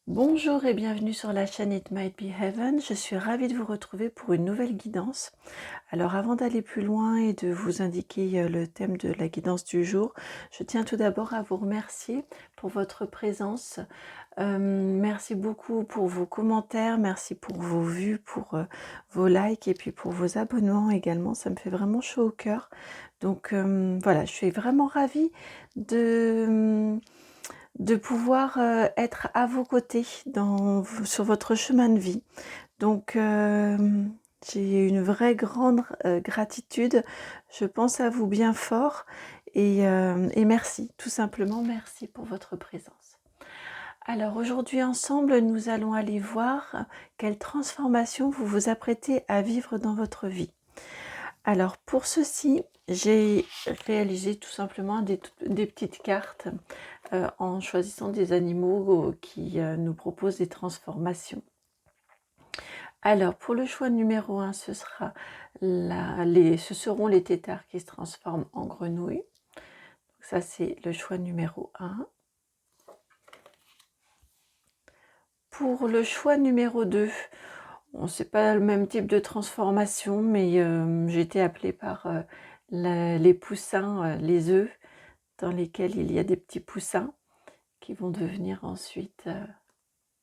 Bonjour et bienvenue sur la chaîne It Might Be Heaven. Je suis ravie de vous retrouver pour une nouvelle guidance. Alors avant d'aller plus loin et de vous indiquer le thème de la guidance du jour, je tiens tout d'abord à vous remercier pour votre présence. Merci beaucoup pour vos commentaires, merci pour vos vues, pour vos likes et puis pour vos abonnements également. Ça me fait vraiment chaud au cœur. Donc voilà, je suis vraiment ravie de pouvoir être à vos côtés sur votre chemin de vie. Donc j'ai une vraie grande gratitude. Je pense à vous bien fort et merci, tout simplement merci pour votre présence. Alors aujourd'hui ensemble, nous allons aller voir quelle transformation vous vous apprêtez à vivre dans votre vie. Alors pour ceci, j'ai réalisé tout simplement des petites cartes en choisissant des animaux qui nous proposent des transformations. Alors pour le choix numéro 1, ce seront les têtards qui se transforment en grenouilles. Donc ça c'est le choix numéro 1. Pour le choix numéro 2, c'est pas le même type de transformation, mais j'ai été appelée par les poussins, les œufs, dans lesquels il y a des petits poussins qui vont devenir ensuite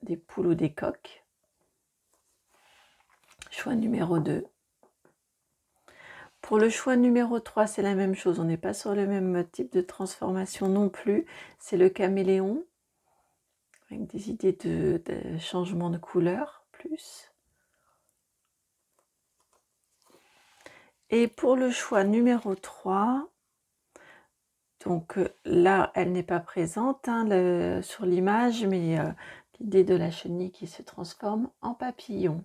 des poules ou des coqs. Choix numéro 2. Pour le choix numéro 3, c'est la même chose. On n'est pas sur le même type de transformation non plus. C'est le caméléon, avec des idées de changement de couleur plus. Et pour le choix numéro 3, donc là, elle n'est pas présente sur l'image, mais l'idée de la chenille qui se transforme en papillon.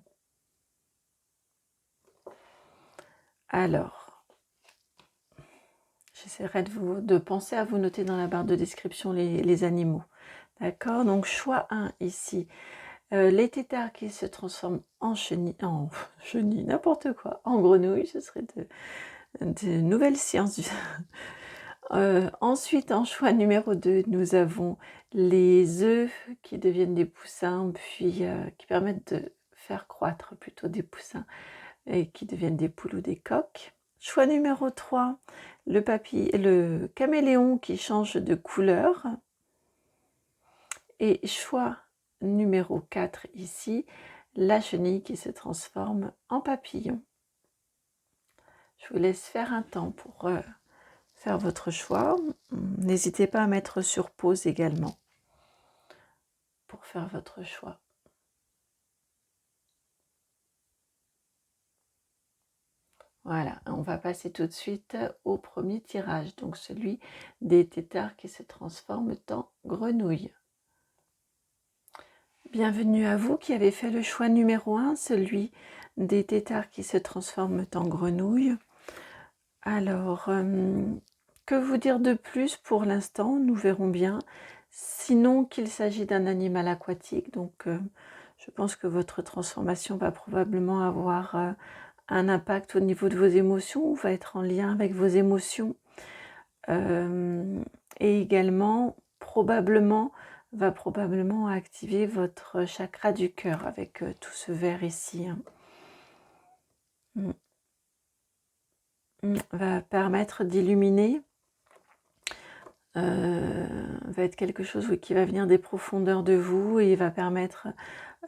Alors, j'essaierai de penser à vous noter dans la barre de description les animaux. D'accord, donc choix 1 ici. Les têtards qui se transforment en chenille, n'importe quoi, en grenouille, ce serait de nouvelles sciences. Ensuite, en choix numéro 2, nous avons les œufs qui deviennent des poussins, puis qui permettent de faire croître plutôt des poussins et qui deviennent des poules ou des coqs. Choix numéro 3, le caméléon qui change de couleur. Et choix numéro 4 ici, la chenille qui se transforme en papillon. Je vous laisse faire un temps pour faire votre choix. N'hésitez pas à mettre sur pause également pour faire votre choix. Voilà, on va passer tout de suite au premier tirage, donc celui des têtards qui se transforment en grenouilles. Bienvenue à vous qui avez fait le choix numéro 1, celui des têtards qui se transforment en grenouilles. Alors, que vous dire de plus pour l'instant? Nous verrons bien. Sinon qu'il s'agit d'un animal aquatique, donc je pense que votre transformation va probablement avoir un impact au niveau de vos émotions, ou va être en lien avec vos émotions. Et également, va probablement activer votre chakra du cœur avec tout ce vert ici. Va permettre d'illuminer, va être quelque chose qui va venir des profondeurs de vous et va permettre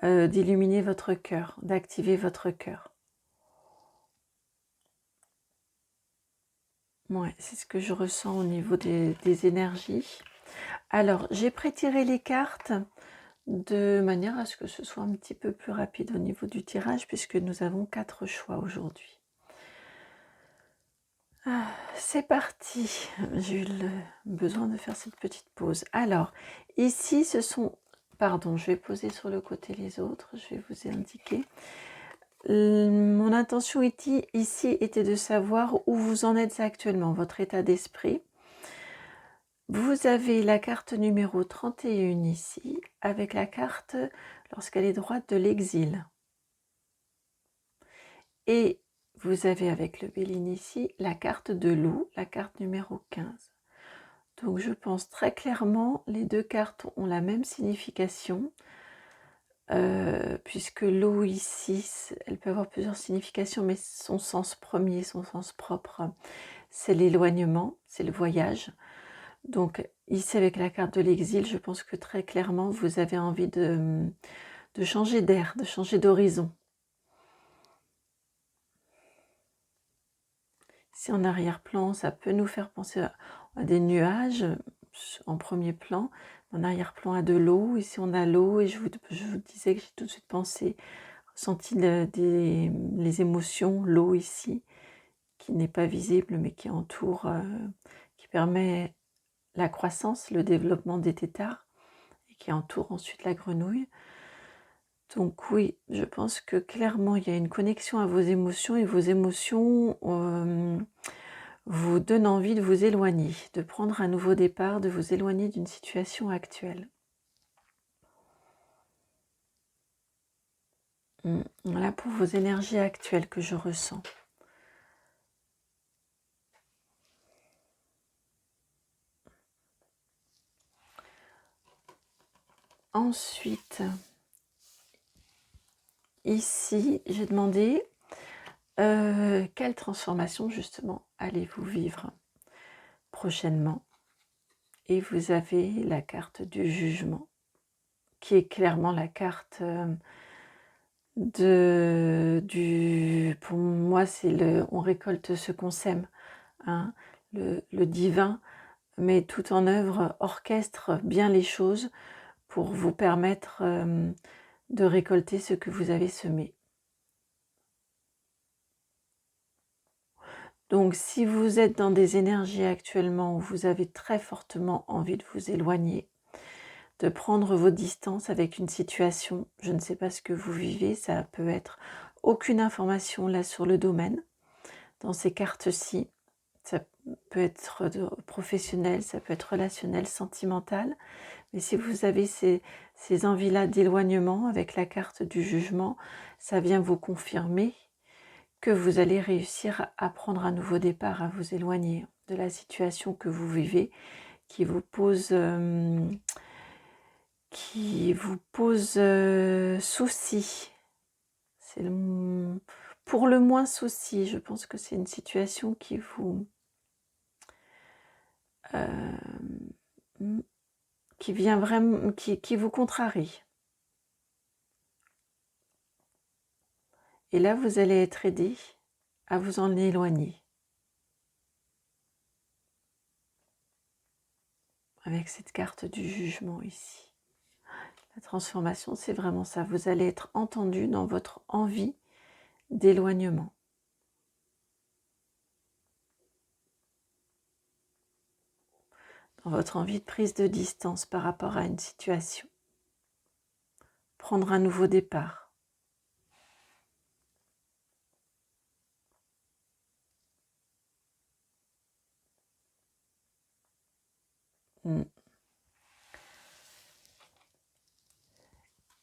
d'illuminer votre cœur, d'activer votre cœur. Ouais, c'est ce que je ressens au niveau des énergies. Alors, j'ai prétiré les cartes de manière à ce que ce soit un petit peu plus rapide au niveau du tirage, puisque nous avons 4 choix aujourd'hui. C'est parti, j'ai eu le besoin de faire cette petite pause. Alors, ici, pardon, je vais poser sur le côté les autres, je vais vous indiquer. Mon intention ici était de savoir où vous en êtes actuellement, votre état d'esprit. Vous avez la carte numéro 31 ici, avec la carte, lorsqu'elle est droite, de l'exil. Et vous avez avec le Béline ici, la carte de loup, la carte numéro 15. Donc je pense très clairement, les deux cartes ont la même signification. puisque l'eau ici, elle peut avoir plusieurs significations, mais son sens premier, son sens propre, c'est l'éloignement, c'est le voyage. Donc ici, avec la carte de l'exil, je pense que très clairement, vous avez envie de changer d'air, de changer d'horizon. Ici, en arrière-plan, ça peut nous faire penser à des nuages en premier plan. En arrière-plan, à de l'eau. Ici, on a l'eau et je vous disais que j'ai tout de suite ressenti les émotions, l'eau ici, qui n'est pas visible, mais qui entoure, qui permet la croissance, le développement des têtards, et qui entoure ensuite la grenouille. Donc oui, je pense que clairement, il y a une connexion à vos émotions, et vos émotions vous donnent envie de vous éloigner, de prendre un nouveau départ, de vous éloigner d'une situation actuelle. Voilà pour vos énergies actuelles que je ressens. Ensuite, ici, j'ai demandé quelle transformation justement allez-vous vivre prochainement. Et vous avez la carte du jugement, qui est clairement la carte pour moi, c'est on récolte ce qu'on sème, hein, le divin, met tout en œuvre, orchestre bien les choses pour vous permettre de récolter ce que vous avez semé. Donc si vous êtes dans des énergies actuellement où vous avez très fortement envie de vous éloigner, de prendre vos distances avec une situation, je ne sais pas ce que vous vivez, ça peut être aucune information là sur le domaine, dans ces cartes-ci, ça peut être professionnel, ça peut être relationnel, sentimental, mais si vous avez ces envies-là d'éloignement avec la carte du jugement, ça vient vous confirmer que vous allez réussir à prendre un nouveau départ, à vous éloigner de la situation que vous vivez, qui vous pose souci. C'est pour le moins souci. Je pense que c'est une situation qui vous qui vient vraiment, qui vous contrarie. Et là, vous allez être aidé à vous en éloigner. Avec cette carte du jugement ici. La transformation, c'est vraiment ça. Vous allez être entendu dans votre envie d'éloignement. Dans votre envie de prise de distance par rapport à une situation. Prendre un nouveau départ.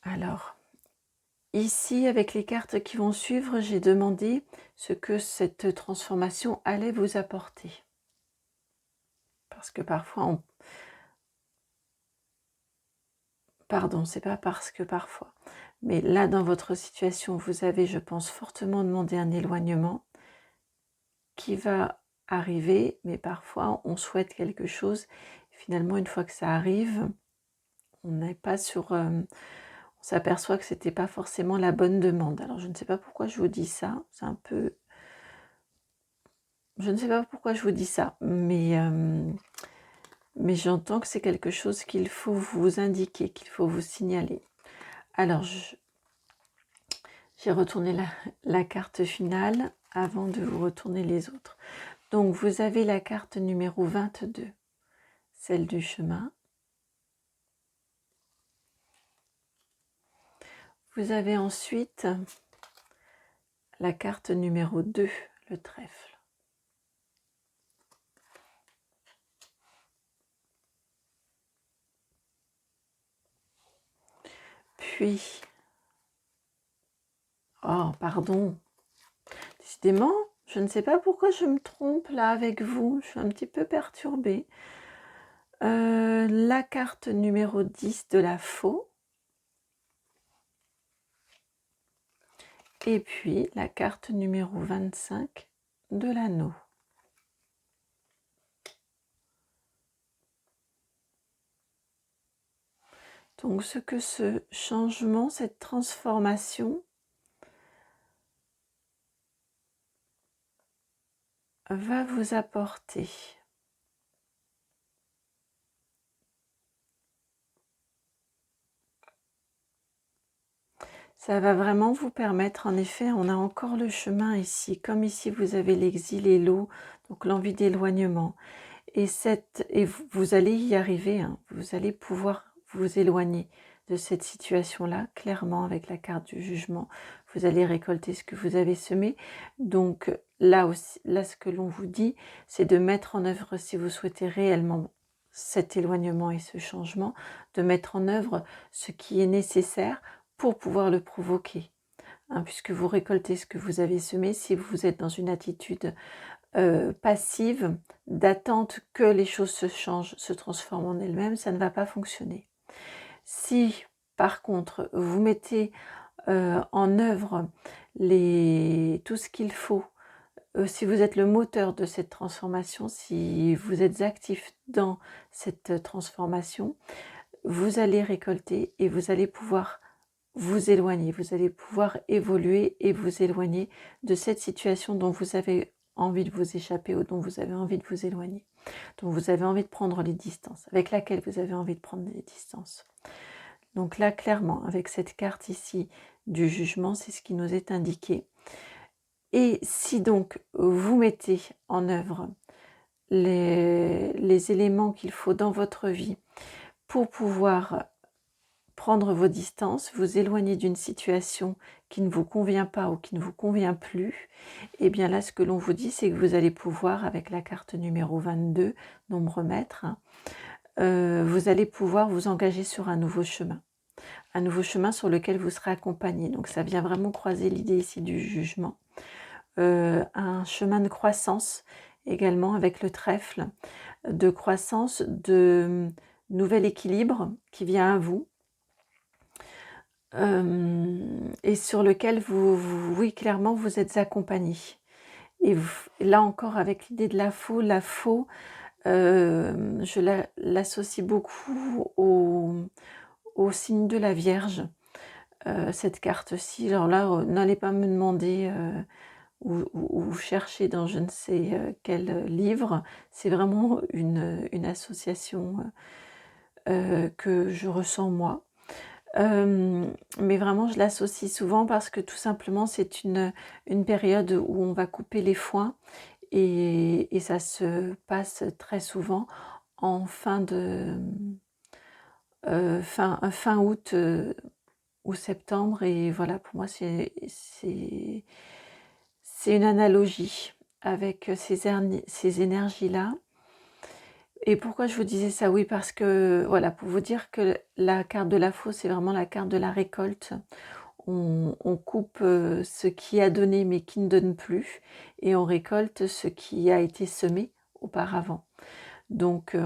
Alors, ici, avec les cartes qui vont suivre, j'ai demandé ce que cette transformation allait vous apporter. Parce que parfois, Pardon, c'est pas parce que parfois. Mais là, dans votre situation, vous avez, je pense, fortement demandé un éloignement qui va arriver, mais parfois, on souhaite quelque chose. Finalement, une fois que ça arrive, on n'est pas sur... on s'aperçoit que c'était pas forcément la bonne demande. Alors, je ne sais pas pourquoi je vous dis ça. C'est un peu... Je ne sais pas pourquoi je vous dis ça, mais j'entends que c'est quelque chose qu'il faut vous indiquer, qu'il faut vous signaler. Alors, j'ai retourné la carte finale avant de vous retourner les autres. Donc, vous avez la carte numéro 22, celle du chemin. Vous avez ensuite la carte numéro 2, le trèfle. Puis, oh, pardon, décidément, je ne sais pas pourquoi je me trompe là avec vous, je suis un petit peu perturbée. La carte numéro 10 de la faux. Et puis la carte numéro 25 de l'anneau. Donc ce que ce changement, cette transformation va vous apporter. Ça va vraiment vous permettre, en effet, on a encore le chemin ici, comme ici vous avez l'exil et l'eau, donc l'envie d'éloignement. Et vous allez y arriver, hein, vous allez pouvoir vous éloigner de cette situation-là, clairement avec la carte du jugement. Vous allez récolter ce que vous avez semé. Donc là aussi, là ce que l'on vous dit, c'est de mettre en œuvre, si vous souhaitez réellement cet éloignement et ce changement, de mettre en œuvre ce qui est nécessaire pour pouvoir le provoquer. Hein, puisque vous récoltez ce que vous avez semé, si vous êtes dans une attitude passive, d'attente que les choses se changent, se transforment en elles-mêmes, ça ne va pas fonctionner. Si, par contre, vous mettez en œuvre tout ce qu'il faut, si vous êtes le moteur de cette transformation, si vous êtes actif dans cette transformation, vous allez récolter et vous allez pouvoir vous éloigner, vous allez pouvoir évoluer et vous éloigner de cette situation dont vous avez envie de vous échapper ou dont vous avez envie de vous éloigner, dont vous avez envie de prendre les distances, avec laquelle vous avez envie de prendre les distances. Donc là, clairement, avec cette carte ici du jugement, c'est ce qui nous est indiqué. Et si donc vous mettez en œuvre les éléments qu'il faut dans votre vie pour pouvoir prendre vos distances, vous éloigner d'une situation qui ne vous convient pas ou qui ne vous convient plus, et bien là, ce que l'on vous dit, c'est que vous allez pouvoir, avec la carte numéro 22, nombre maître, vous allez pouvoir vous engager sur un nouveau chemin sur lequel vous serez accompagné. Donc ça vient vraiment croiser l'idée ici du jugement. Un chemin de croissance également avec le trèfle, de croissance, de nouvel équilibre qui vient à vous, et sur lequel oui, clairement, vous êtes accompagné. Et là encore, avec l'idée de la faux, je l'associe beaucoup au signe de la Vierge, cette carte-ci. Alors là, n'allez pas me demander ou chercher dans je ne sais quel livre. C'est vraiment une association que je ressens moi. Mais vraiment, je l'associe souvent parce que tout simplement, c'est une période où on va couper les foins et ça se passe très souvent en fin août ou septembre. Et voilà, pour moi, c'est une analogie avec ces énergies-là. Et pourquoi je vous disais ça? Oui, parce que, voilà, pour vous dire que la carte de la faux, c'est vraiment la carte de la récolte. On coupe ce qui a donné mais qui ne donne plus, et on récolte ce qui a été semé auparavant. Donc,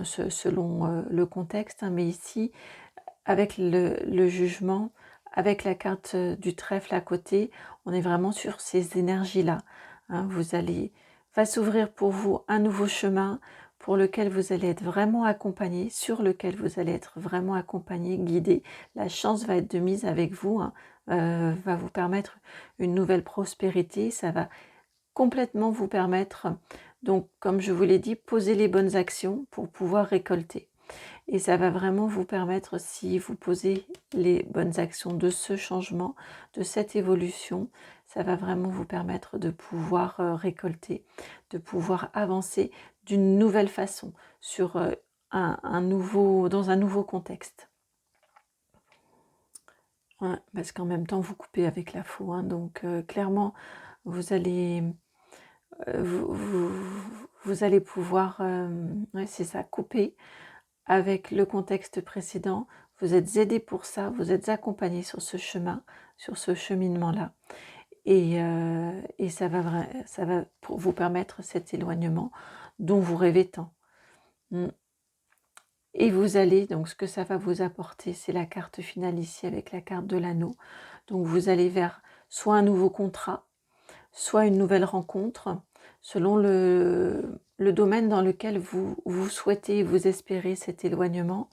selon le contexte, hein, mais ici, avec le jugement, avec la carte du trèfle à côté, on est vraiment sur ces énergies-là. Hein. Va s'ouvrir pour vous un nouveau chemin pour lequel vous allez être vraiment accompagné, sur lequel vous allez être vraiment accompagné, guidé. La chance va être de mise avec vous, hein, va vous permettre une nouvelle prospérité. Ça va complètement vous permettre, donc comme je vous l'ai dit, poser les bonnes actions pour pouvoir récolter. Et ça va vraiment vous permettre, si vous posez les bonnes actions de ce changement, de cette évolution, ça va vraiment vous permettre de pouvoir récolter, de pouvoir avancer d'une nouvelle façon, dans un nouveau contexte. Ouais, parce qu'en même temps, vous coupez avec la faux, hein, donc clairement, vous allez pouvoir, ouais, c'est ça, couper avec le contexte précédent. Vous êtes aidé pour ça, vous êtes accompagné sur ce chemin, sur ce cheminement-là. Et ça va vous permettre cet éloignement dont vous rêvez tant. Et vous allez, donc ce que ça va vous apporter, c'est la carte finale ici avec la carte de l'anneau. Donc vous allez vers soit un nouveau contrat, soit une nouvelle rencontre, selon le domaine dans lequel vous souhaitez et vous espérez cet éloignement.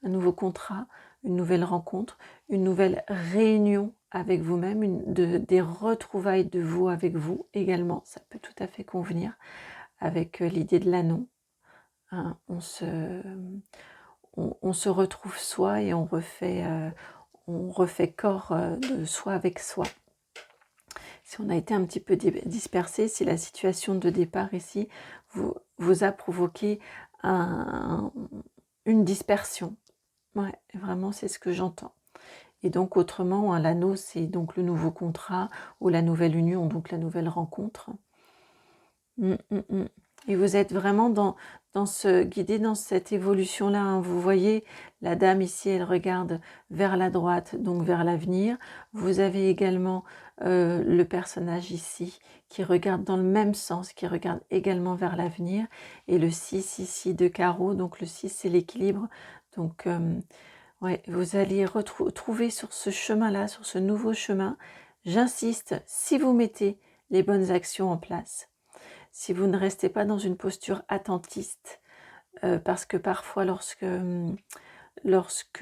Un nouveau contrat, une nouvelle rencontre, une nouvelle réunion avec vous-même, des retrouvailles de vous avec vous également, ça peut tout à fait convenir avec l'idée de l'anneau. Hein, on se retrouve soi et on refait corps de soi avec soi. Si on a été un petit peu dispersé, si la situation de départ ici vous a provoqué une dispersion. Ouais, vraiment, c'est ce que j'entends. Et donc, autrement, l'anneau, c'est donc le nouveau contrat ou la nouvelle union, donc la nouvelle rencontre. Et vous êtes vraiment guidé dans cette évolution-là. Hein. Vous voyez, la dame ici, elle regarde vers la droite, donc vers l'avenir. Vous avez également le personnage ici qui regarde dans le même sens, qui regarde également vers l'avenir. Et le 6 ici de carreau, donc le 6 c'est l'équilibre. Donc, ouais, vous allez retrouver sur ce chemin-là, sur ce nouveau chemin. J'insiste, si vous mettez les bonnes actions en place, si vous ne restez pas dans une posture attentiste, parce que parfois lorsque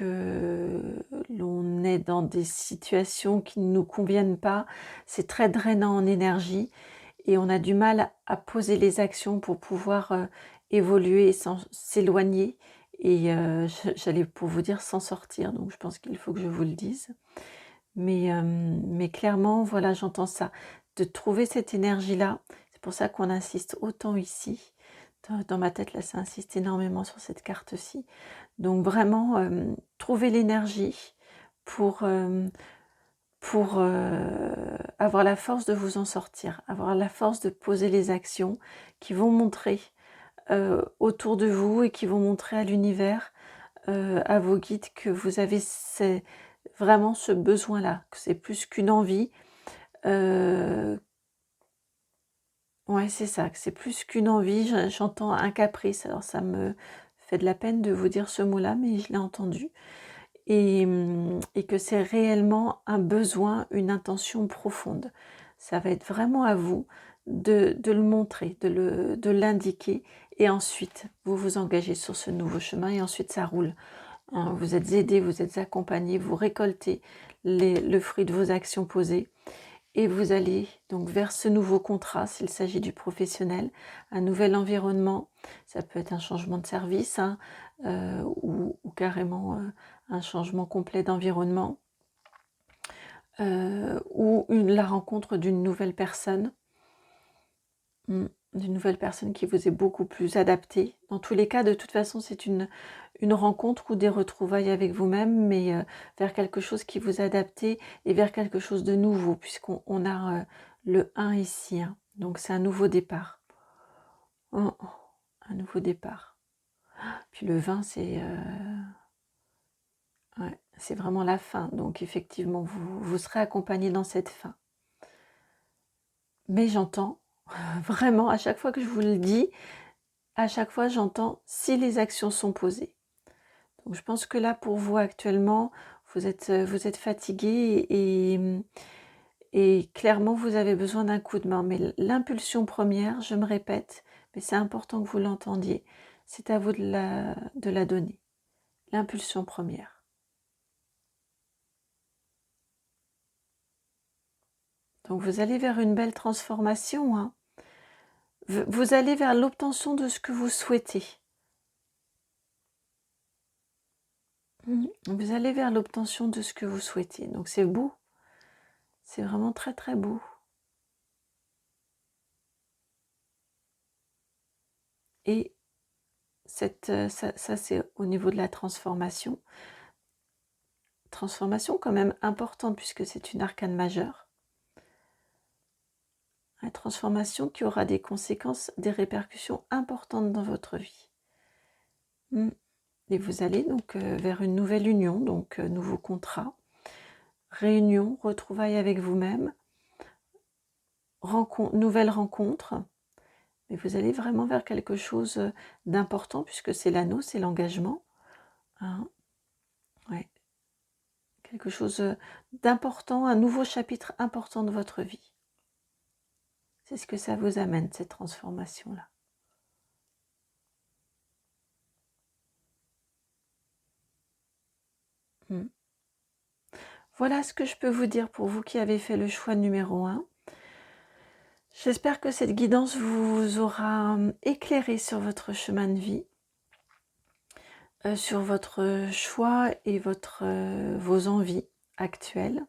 l'on est dans des situations qui ne nous conviennent pas, c'est très drainant en énergie et on a du mal à poser les actions pour pouvoir évoluer, s'éloigner et j'allais pour vous dire s'en sortir, donc je pense qu'il faut que je vous le dise. Mais clairement, voilà, j'entends ça, de trouver cette énergie-là. C'est pour ça qu'on insiste autant ici. Dans ma tête, là, ça insiste énormément sur cette carte-ci. Donc vraiment, trouver l'énergie pour avoir la force de vous en sortir, avoir la force de poser les actions qui vont montrer autour de vous et qui vont montrer à l'univers, à vos guides que vous avez vraiment ce besoin-là, que c'est plus qu'une envie. Ouais, c'est ça, que c'est plus qu'une envie, j'entends un caprice. Alors ça me fait de la peine de vous dire ce mot-là, mais je l'ai entendu. Et que c'est réellement un besoin, une intention profonde. Ça va être vraiment à vous de le montrer, de l'indiquer, et ensuite vous vous engagez sur ce nouveau chemin, et ensuite ça roule. Hein, vous êtes aidé, vous êtes accompagné, vous récoltez le fruit de vos actions posées, et vous allez donc vers ce nouveau contrat, s'il s'agit du professionnel, un nouvel environnement. Ça peut être un changement de service, hein, ou carrément un changement complet d'environnement, ou la rencontre d'une nouvelle personne, d'une nouvelle personne qui vous est beaucoup plus adaptée. Dans tous les cas, de toute façon, c'est une rencontre ou des retrouvailles avec vous-même, mais vers quelque chose qui vous est adapté et vers quelque chose de nouveau, puisqu'on a le 1 ici. Hein. Donc c'est un nouveau départ. Oh, un nouveau départ. Puis le 20, c'est vraiment la fin. Donc effectivement, vous serez accompagné dans cette fin. Mais j'entends, vraiment, à chaque fois que je vous le dis, à chaque fois j'entends si les actions sont posées. Donc je pense que là, pour vous actuellement, vous êtes fatigué et clairement, vous avez besoin d'un coup de main. Mais l'impulsion première, je me répète, mais c'est important que vous l'entendiez, c'est à vous de la donner. L'impulsion première. Donc vous allez vers une belle transformation. Hein. Vous allez vers l'obtention de ce que vous souhaitez. Vous allez vers l'obtention de ce que vous souhaitez. Donc c'est beau. C'est vraiment très très beau. Et ça c'est au niveau de la transformation. Transformation quand même importante puisque c'est une arcane majeure. Une transformation qui aura des conséquences, des répercussions importantes dans votre vie. Et vous allez donc vers une nouvelle union, donc nouveau contrat, réunion, retrouvailles avec vous-même, nouvelle rencontre. Mais vous allez vraiment vers quelque chose d'important puisque c'est l'anneau, c'est l'engagement. Hein, ouais. quelque chose d'important, un nouveau chapitre important de votre vie. C'est ce que ça vous amène, cette transformation-là. Mm. Voilà ce que je peux vous dire pour vous qui avez fait le choix numéro 1. J'espère que cette guidance vous aura éclairé sur votre chemin de vie, sur votre choix et vos envies actuelles.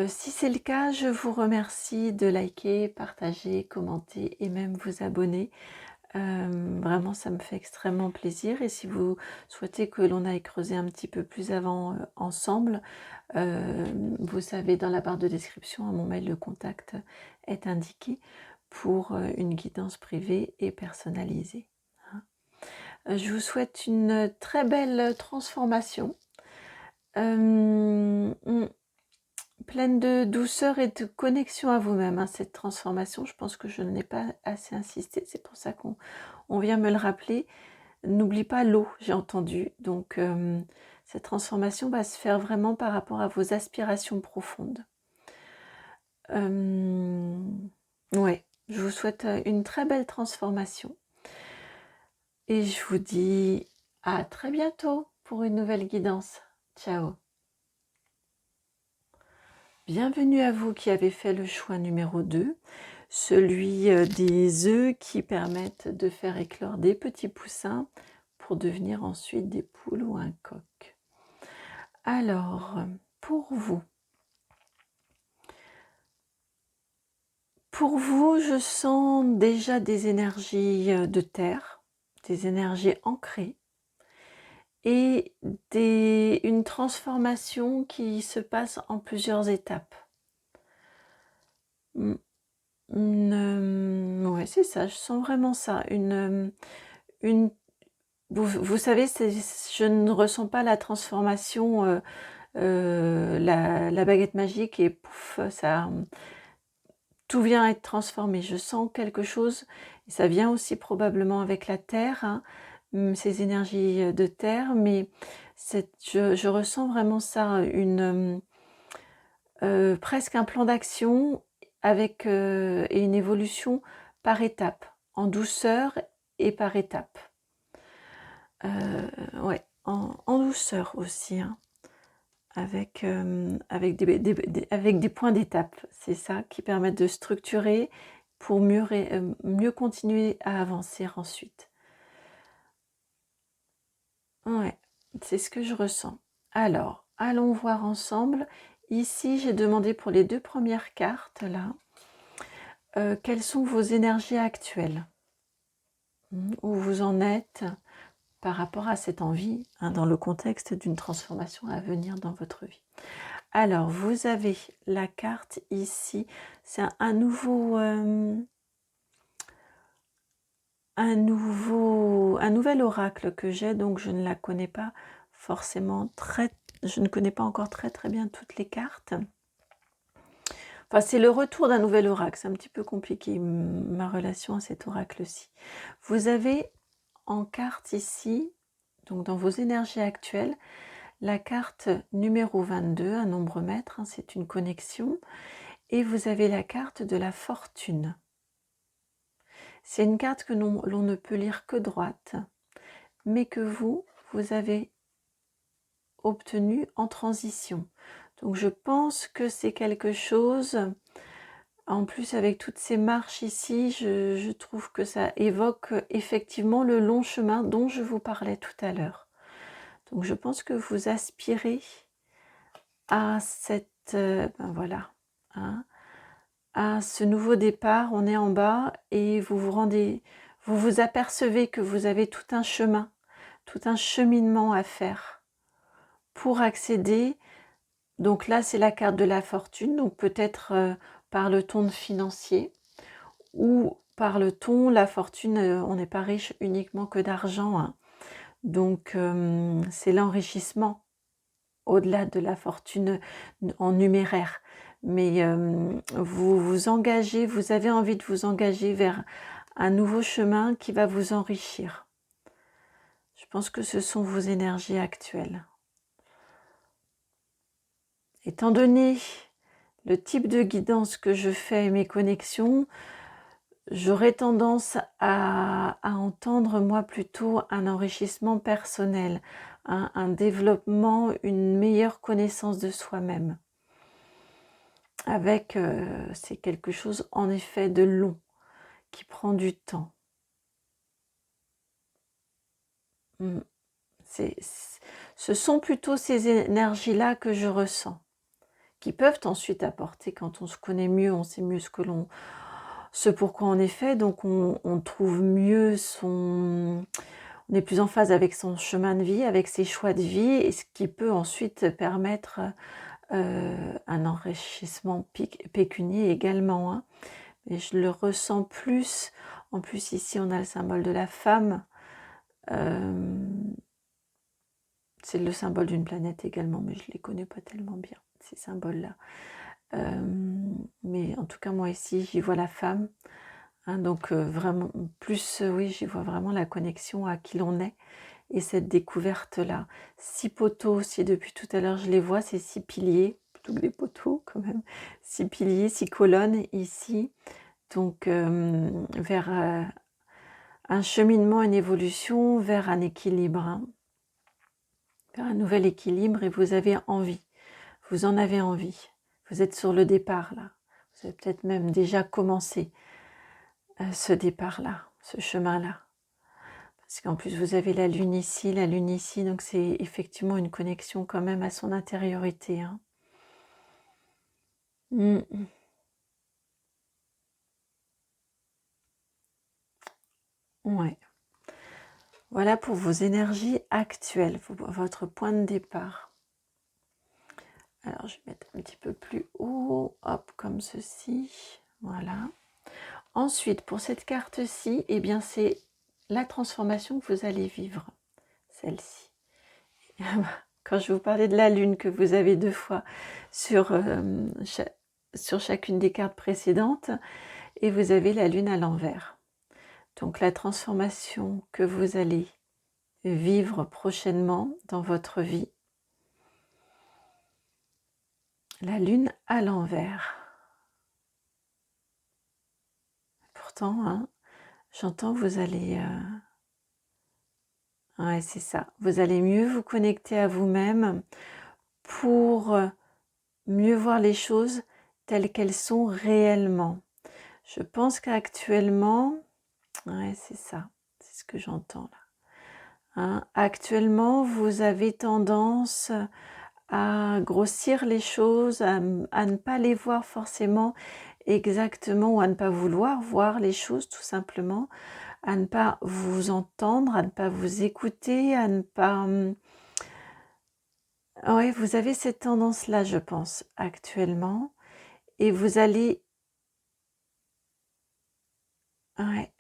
Si c'est le cas, je vous remercie de liker, partager, commenter et même vous abonner. Vraiment, ça me fait extrêmement plaisir. Et si vous souhaitez que l'on aille creuser un petit peu plus avant ensemble, vous savez, dans la barre de description, mon mail de contact est indiqué pour une guidance privée et personnalisée. Hein. Je vous souhaite une très belle transformation, pleine de douceur et de connexion à vous-même. Hein, cette transformation, je pense que je n'ai pas assez insisté, c'est pour ça qu'on vient me le rappeler. N'oublie pas l'eau, j'ai entendu. Donc, cette transformation va se faire vraiment par rapport à vos aspirations profondes. Ouais, je vous souhaite une très belle transformation. Et je vous dis à très bientôt pour une nouvelle guidance. Ciao. Bienvenue à vous qui avez fait le choix numéro 2, celui des œufs qui permettent de faire éclore des petits poussins pour devenir ensuite des poules ou un coq. Alors, pour vous, je sens déjà des énergies de terre, des énergies ancrées et une transformation qui se passe en plusieurs étapes. Ouais, c'est ça, je sens vraiment ça. Vous savez, je ne ressens pas la transformation, la baguette magique et pouf, ça, tout vient être transformé. Je sens quelque chose, et ça vient aussi probablement avec la terre, hein, ces énergies de terre, mais je ressens vraiment ça, presque un plan d'action avec et une évolution par étapes, en douceur et par étapes. Ouais, en douceur aussi, hein, avec des points d'étape. C'est ça qui permet de structurer pour mieux continuer à avancer ensuite. Ouais, c'est ce que je ressens. Alors, allons voir ensemble. Ici, j'ai demandé pour les 2 premières cartes, là, quelles sont vos énergies actuelles? Où vous en êtes par rapport à cette envie, hein, dans le contexte d'une transformation à venir dans votre vie. Alors, vous avez la carte ici, c'est un nouvel oracle que j'ai, donc je ne la connais pas forcément je ne connais pas encore très bien toutes les cartes. Enfin, c'est le retour d'un nouvel oracle, c'est un petit peu compliqué ma relation à cet oracle-ci. Vous avez en carte ici, donc dans vos énergies actuelles, la carte numéro 22, un nombre maître, hein, c'est une connexion, et vous avez la carte de la fortune. C'est une carte que l'on ne peut lire que droite, mais que vous avez obtenue en transition. Donc je pense que c'est quelque chose, en plus avec toutes ces marches ici, je trouve que ça évoque effectivement le long chemin dont je vous parlais tout à l'heure. Donc je pense que vous aspirez à voilà, hein, à ce nouveau départ. On est en bas et vous vous apercevez que vous avez tout un chemin, tout un cheminement à faire pour accéder. Donc là, c'est la carte de la fortune, donc peut-être par le ton financier ou par le ton, la fortune, on n'est pas riche uniquement que d'argent, hein. Donc c'est l'enrichissement au-delà de la fortune en numéraire. Mais vous vous engagez, vous avez envie de vous engager vers un nouveau chemin qui va vous enrichir. Je pense que ce sont vos énergies actuelles. étant donné le type de guidance que je fais et mes connexions, j'aurais tendance à entendre moi plutôt un enrichissement personnel, un développement, une meilleure connaissance de soi-même. Avec, c'est quelque chose en effet de long, qui prend du temps. Mmh. Ce sont plutôt ces énergies-là que je ressens, qui peuvent ensuite apporter, quand on se connaît mieux, on sait mieux ce pourquoi on est fait, donc on trouve mieux on est plus en phase avec son chemin de vie, avec ses choix de vie, et ce qui peut ensuite permettre un enrichissement pécunier également, hein. Et je le ressens plus. En plus, ici, on a le symbole de la femme. C'est le symbole d'une planète également, mais je ne les connais pas tellement bien, ces symboles-là. Mais en tout cas, moi ici, j'y vois la femme. Hein, donc vraiment, plus, oui, j'y vois vraiment la connexion à qui l'on est et cette découverte-là. 6 poteaux aussi, depuis tout à l'heure, je les vois, c'est 6 piliers, plutôt que des poteaux quand même. 6 piliers, 6 colonnes ici. Donc vers un cheminement, une évolution, vers un équilibre, hein, vers un nouvel équilibre, et vous avez envie, vous en avez envie. Vous êtes sur le départ là, vous avez peut-être même déjà commencé ce départ-là, ce chemin-là. Parce qu'en plus vous avez la lune ici, donc c'est effectivement une connexion quand même à son intériorité, hein. Ouais. Voilà pour vos énergies actuelles, votre point de départ. Alors je vais mettre un petit peu plus haut, hop, comme ceci, voilà. Ensuite, pour cette carte-ci, eh bien c'est la transformation que vous allez vivre, celle-ci. Quand je vous parlais de la lune que vous avez 2 fois sur chacune des cartes précédentes, et vous avez la lune à l'envers. Donc la transformation que vous allez vivre prochainement dans votre vie, la lune à l'envers. Pourtant, hein, j'entends que vous allez... ouais, c'est ça. Vous allez mieux vous connecter à vous-même pour mieux voir les choses telles qu'elles sont réellement. Je pense qu'actuellement... ouais, c'est ça. C'est ce que j'entends là. Hein, actuellement, vous avez tendance à grossir les choses, à ne pas les voir forcément exactement, ou à ne pas vouloir voir les choses tout simplement, à ne pas vous entendre, à ne pas vous écouter, à ne pas... ouais, vous avez cette tendance-là, je pense, actuellement, et vous allez... ouais,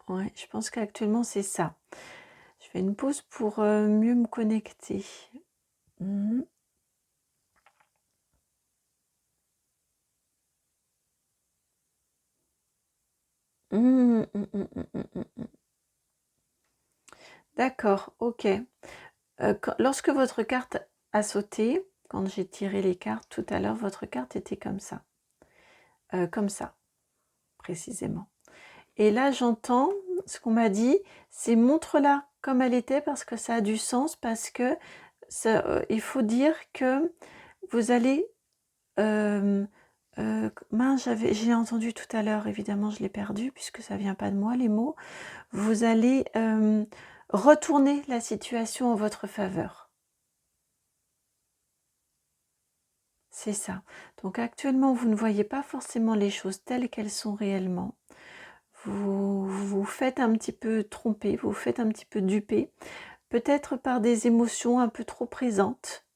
ouais, je pense qu'actuellement c'est ça. Je fais une pause pour mieux me connecter. Mmh. Mmh, mmh, mmh, mmh, mmh, mmh, mmh. D'accord, ok. Lorsque votre carte a sauté, quand j'ai tiré les cartes tout à l'heure, votre carte était comme ça, précisément. Et là, j'entends ce qu'on m'a dit, c'est montre-la comme elle était, parce que ça a du sens, parce que il faut dire que vous allez... mince, j'ai entendu tout à l'heure, évidemment je l'ai perdu puisque ça vient pas de moi les mots. Vous allez retourner la situation en votre faveur. C'est ça. Donc actuellement, vous ne voyez pas forcément les choses telles qu'elles sont réellement. Vous vous faites un petit peu tromper, vous vous faites un petit peu duper, peut-être par des émotions un peu trop présentes.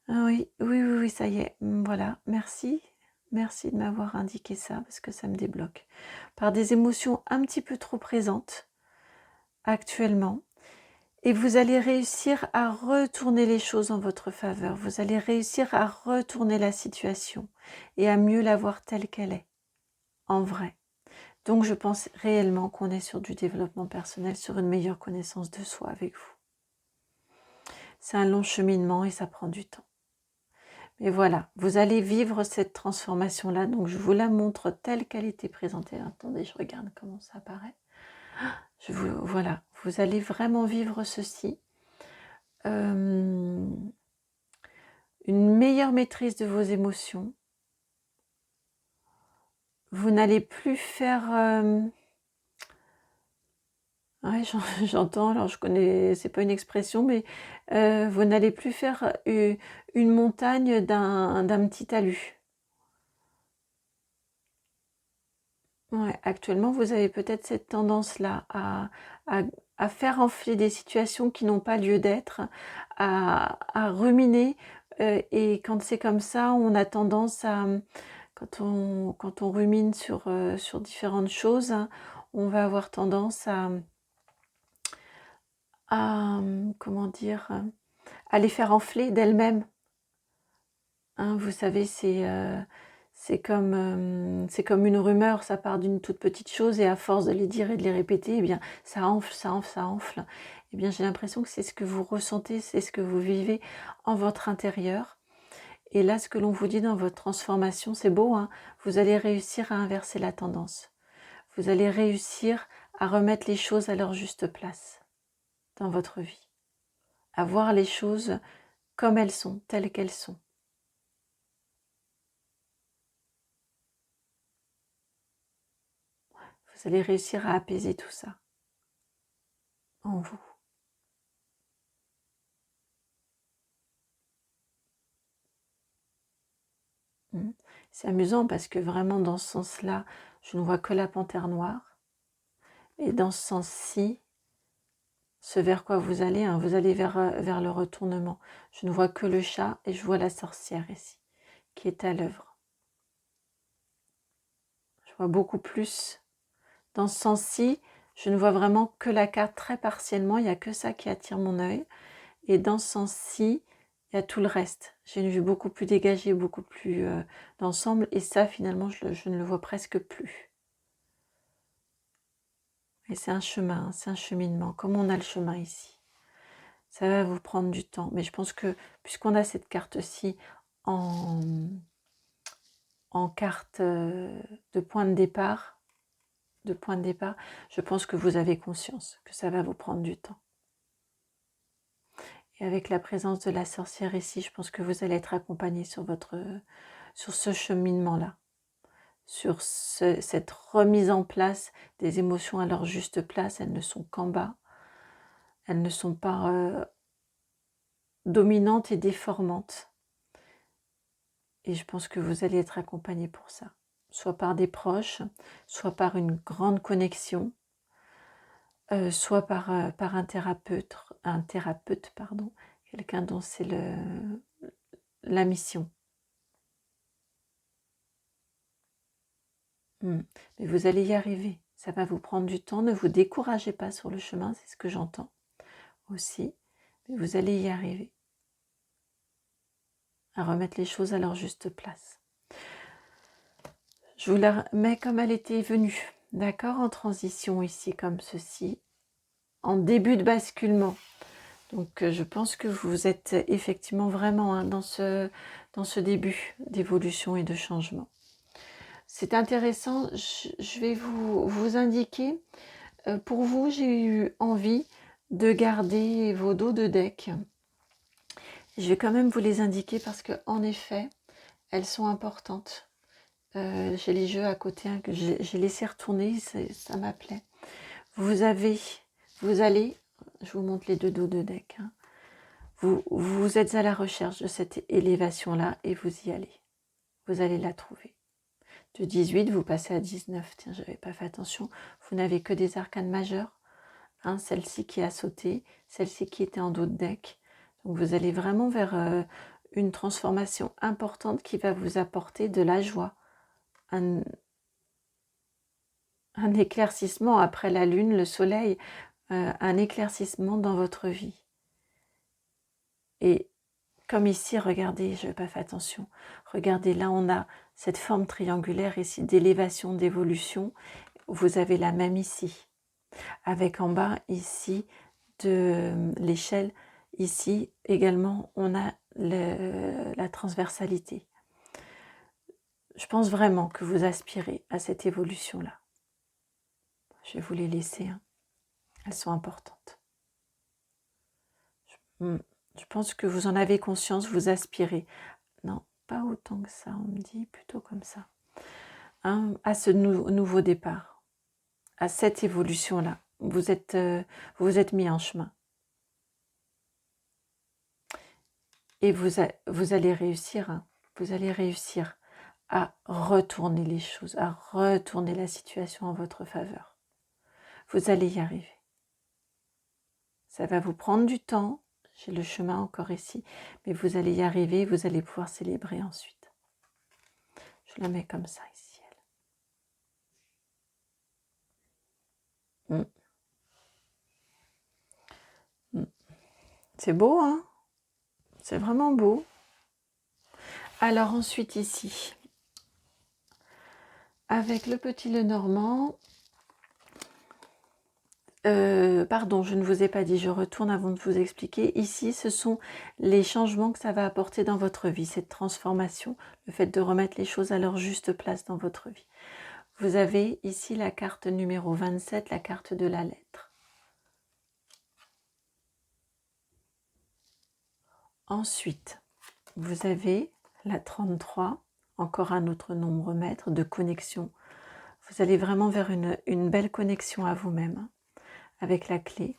Ah oui, oui, oui, oui, ça y est, voilà, merci. Merci de m'avoir indiqué ça, parce que ça me débloque. Par des émotions un petit peu trop présentes, actuellement, et vous allez réussir à retourner les choses en votre faveur. Vous allez réussir à retourner la situation et à mieux la voir telle qu'elle est, en vrai. Donc je pense réellement qu'on est sur du développement personnel, sur une meilleure connaissance de soi avec vous. c'est un long cheminement et ça prend du temps. Mais voilà, vous allez vivre cette transformation-là. Donc, je vous la montre telle qu'elle était présentée. Attendez, je regarde comment ça apparaît. Voilà, vous allez vraiment vivre ceci. Une meilleure maîtrise de vos émotions. Vous n'allez plus faire... ouais, j'entends, alors je connais, c'est pas une expression, mais vous n'allez plus faire une montagne d'un petit talus. Ouais, actuellement, vous avez peut-être cette tendance-là à faire enfler des situations qui n'ont pas lieu d'être, à ruminer, et quand c'est comme ça, on a tendance à, quand on rumine sur différentes choses, hein, on va avoir tendance comment dire, à les faire enfler d'elles-mêmes. Hein, vous savez, c'est comme une rumeur, ça part d'une toute petite chose et à force de les dire et de les répéter, eh bien, ça enfle, ça enfle, ça enfle. Eh bien, j'ai l'impression que c'est ce que vous ressentez, c'est ce que vous vivez en votre intérieur. Et là, ce que l'on vous dit dans votre transformation, c'est beau, hein, vous allez réussir à inverser la tendance. Vous allez réussir à remettre les choses à leur juste place dans votre vie. À voir les choses comme elles sont, telles qu'elles sont. Vous allez réussir à apaiser tout ça en vous. C'est amusant parce que vraiment dans ce sens-là, je ne vois que la panthère noire. Et dans ce sens-ci, ce vers quoi vous allez, hein, vous allez vers le retournement. Je ne vois que le chat et je vois la sorcière ici, qui est à l'œuvre. Je vois beaucoup plus. Dans ce sens-ci, je ne vois vraiment que la carte très partiellement, il n'y a que ça qui attire mon œil. Et dans ce sens-ci, il y a tout le reste. J'ai une vue beaucoup plus dégagée, beaucoup plus d'ensemble. Et ça, finalement, je ne le vois presque plus. Et c'est un chemin, c'est un cheminement, comme on a le chemin ici. Ça va vous prendre du temps. Mais je pense que, puisqu'on a cette carte-ci en carte de point de départ, je pense que vous avez conscience que ça va vous prendre du temps. Et avec la présence de la sorcière ici, je pense que vous allez être accompagné sur ce cheminement-là, sur cette remise en place des émotions à leur juste place. Elles ne sont qu'en bas, elles ne sont pas dominantes et déformantes. Et je pense que vous allez être accompagné pour ça, soit par des proches, soit par une grande connexion, soit par un thérapeute, pardon, quelqu'un dont c'est la mission. Mais vous allez y arriver, ça va vous prendre du temps, ne vous découragez pas sur le chemin, c'est ce que j'entends aussi, mais vous allez y arriver, à remettre les choses à leur juste place. Je vous la mets comme elle était venue, d'accord, en transition ici, comme ceci, en début de basculement. Donc je pense que vous êtes effectivement vraiment dans ce début d'évolution et de changement. C'est intéressant, je vais vous indiquer, pour vous, j'ai eu envie de garder vos dos de deck. Je vais quand même vous les indiquer parce que en effet, elles sont importantes. J'ai les jeux à côté hein, que j'ai laissé retourner, ça m'appelait. Vous allez, je vous montre les deux dos de deck. Hein. Vous êtes à la recherche de cette élévation-là et vous y allez. Vous allez la trouver. De 18, vous passez à 19. Tiens, je n'avais pas fait attention. Vous n'avez que des arcanes majeures. Hein, celle-ci qui a sauté, celle-ci qui était en dos de deck. Donc vous allez vraiment vers une transformation importante qui va vous apporter de la joie. Un éclaircissement après la lune, le soleil, un éclaircissement dans votre vie. Et comme ici, regardez, je n'ai pas fait attention, regardez, là on a cette forme triangulaire ici d'élévation, d'évolution, vous avez la même ici, avec en bas ici de l'échelle, Ici, également, on a la transversalité. Je pense vraiment que vous aspirez à cette évolution-là. Je vais vous les laisser, hein. Elles sont importantes. Je pense que vous en avez conscience, vous aspirez. Non, pas autant que ça, on me dit, plutôt comme ça. Hein, à ce nouveau départ, à cette évolution-là. Vous êtes mis en chemin. Et vous allez réussir, hein. Vous allez réussir à retourner les choses, à retourner la situation en votre faveur. Vous allez y arriver. Ça va vous prendre du temps, j'ai le chemin encore ici, mais vous allez y arriver, vous allez pouvoir célébrer ensuite. Je la mets comme ça ici. C'est beau, hein? C'est vraiment beau. Alors ensuite ici, avec le petit Lenormand, pardon, je ne vous ai pas dit, je retourne avant de vous expliquer. Ici, ce sont les changements que ça va apporter dans votre vie, cette transformation, le fait de remettre les choses à leur juste place dans votre vie. Vous avez ici la carte numéro 27, la carte de la lettre. Ensuite, vous avez la 33, encore un autre nombre maître de connexion. Vous allez vraiment vers une belle connexion à vous-même, avec la clé.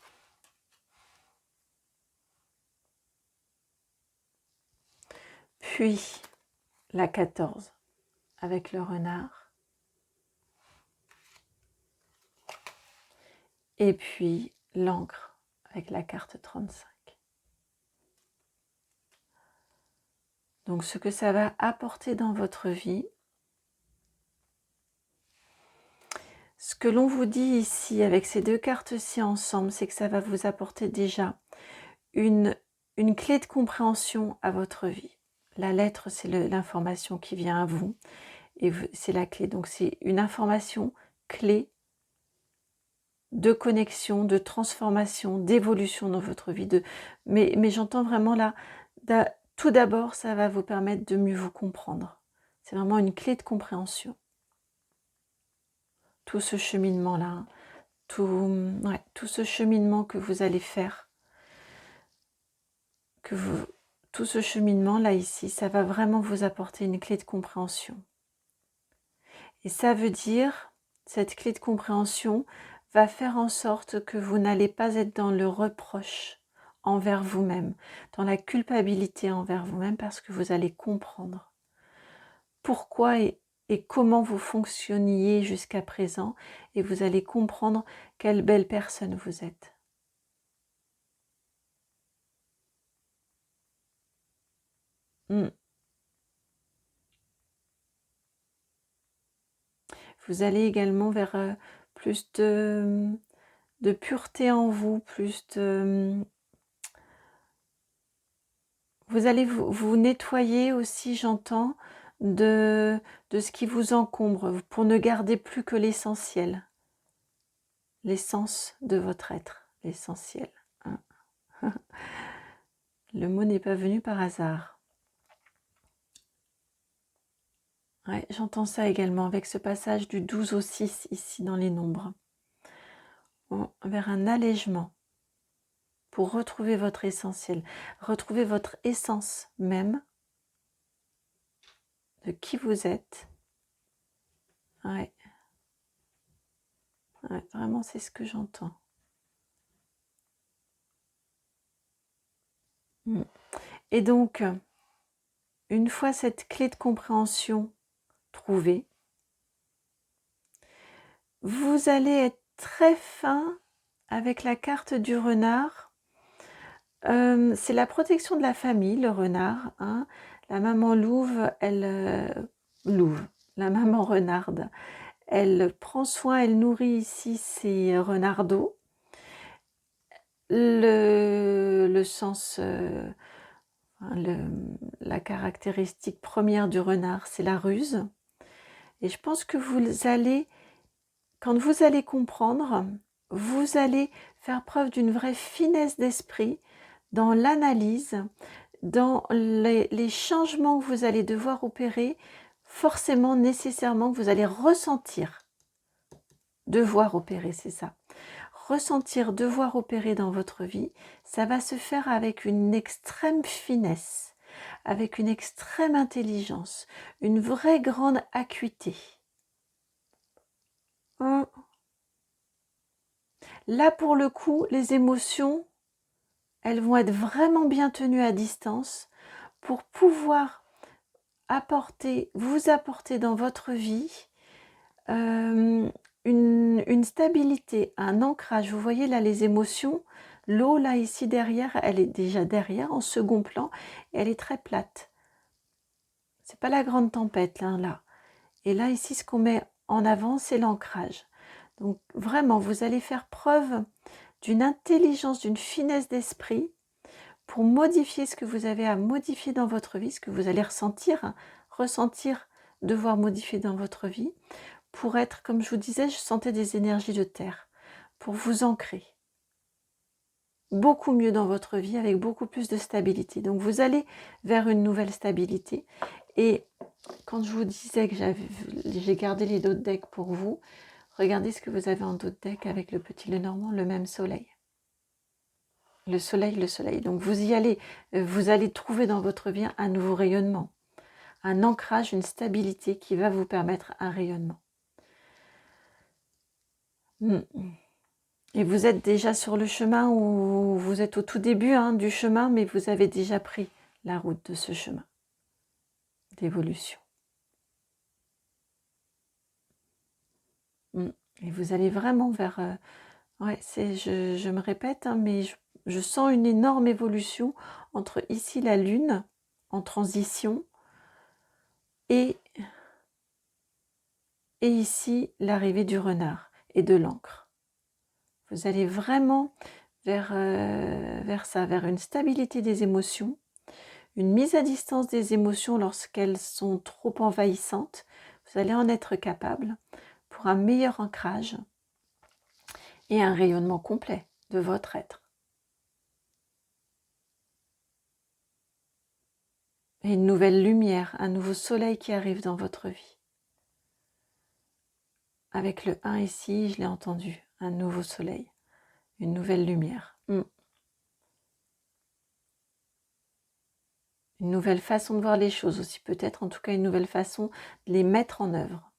Puis, la 14, avec le renard. Et puis, l'encre, avec la carte 35. Donc, ce que ça va apporter dans votre vie, ce que l'on vous dit ici, avec ces deux cartes-ci ensemble, c'est que ça va vous apporter déjà une clé de compréhension à votre vie. La lettre, c'est l'information qui vient à vous, et c'est la clé. Donc, c'est une information clé de connexion, de transformation, d'évolution dans votre vie. Mais j'entends vraiment là, tout d'abord, ça va vous permettre de mieux vous comprendre. C'est vraiment une clé de compréhension. Tout ce cheminement-là, hein, tout ce cheminement que vous allez faire, tout ce cheminement-là ici, ça va vraiment vous apporter une clé de compréhension. Et ça veut dire, cette clé de compréhension va faire en sorte que vous n'allez pas être dans le reproche envers vous-même, dans la culpabilité envers vous-même, parce que vous allez comprendre pourquoi et comment vous fonctionniez jusqu'à présent, et vous allez comprendre quelle belle personne vous êtes. Vous allez également vers plus de pureté en vous, plus de... Vous allez vous nettoyer aussi, j'entends, de ce qui vous encombre, pour ne garder plus que l'essentiel. L'essence de votre être, l'essentiel. Hein. Le mot n'est pas venu par hasard. Ouais, j'entends ça également avec ce passage du 12 au 6 ici dans les nombres. Vers un allègement pour retrouver votre essentiel, retrouver votre essence même de qui vous êtes. Ouais. Ouais, vraiment, c'est ce que j'entends. Et donc, une fois cette clé de compréhension trouvée, vous allez être très fin avec la carte du renard. C'est la protection de la famille, le renard. Hein. La maman louve, la maman renarde, elle prend soin, elle nourrit ici ses renardeaux. Le sens, la caractéristique première du renard, c'est la ruse. Et je pense que quand vous allez comprendre, vous allez faire preuve d'une vraie finesse d'esprit dans l'analyse, dans les changements que vous allez devoir opérer, forcément, nécessairement, que vous allez ressentir, devoir opérer, c'est ça. Ressentir, devoir opérer dans votre vie, ça va se faire avec une extrême finesse, avec une extrême intelligence, une vraie grande acuité. Là, pour le coup, les émotions, elles vont être vraiment bien tenues à distance pour pouvoir vous apporter dans votre vie une stabilité, un ancrage. Vous voyez là les émotions, l'eau là ici derrière, elle est déjà derrière en second plan, et elle est très plate. C'est pas la grande tempête là. Et là ici, ce qu'on met en avant, c'est l'ancrage. Donc vraiment, vous allez faire preuve d'une intelligence, d'une finesse d'esprit pour modifier ce que vous avez à modifier dans votre vie, ce que vous allez ressentir, devoir modifier dans votre vie, pour être, comme je vous disais, je sentais des énergies de terre, pour vous ancrer beaucoup mieux dans votre vie, avec beaucoup plus de stabilité. Donc vous allez vers une nouvelle stabilité. Et quand je vous disais que j'ai gardé les dos de deck pour vous, regardez ce que vous avez en dos de deck avec le petit Lenormand, le même soleil. Le soleil, le soleil. Donc vous allez trouver dans votre vie un nouveau rayonnement, un ancrage, une stabilité qui va vous permettre un rayonnement. Et vous êtes déjà sur le chemin, ou vous êtes au tout début du chemin, mais vous avez déjà pris la route de ce chemin d'évolution. Et vous allez vraiment vers... je me répète, mais je sens une énorme évolution entre ici la lune en transition et ici l'arrivée du renard et de l'encre. Vous allez vraiment vers ça, vers une stabilité des émotions, une mise à distance des émotions lorsqu'elles sont trop envahissantes. Vous allez en être capable pour un meilleur ancrage et un rayonnement complet de votre être. Et une nouvelle lumière, un nouveau soleil qui arrive dans votre vie. Avec le 1 ici, je l'ai entendu, un nouveau soleil, une nouvelle lumière. Une nouvelle façon de voir les choses aussi, peut-être en tout cas une nouvelle façon de les mettre en œuvre.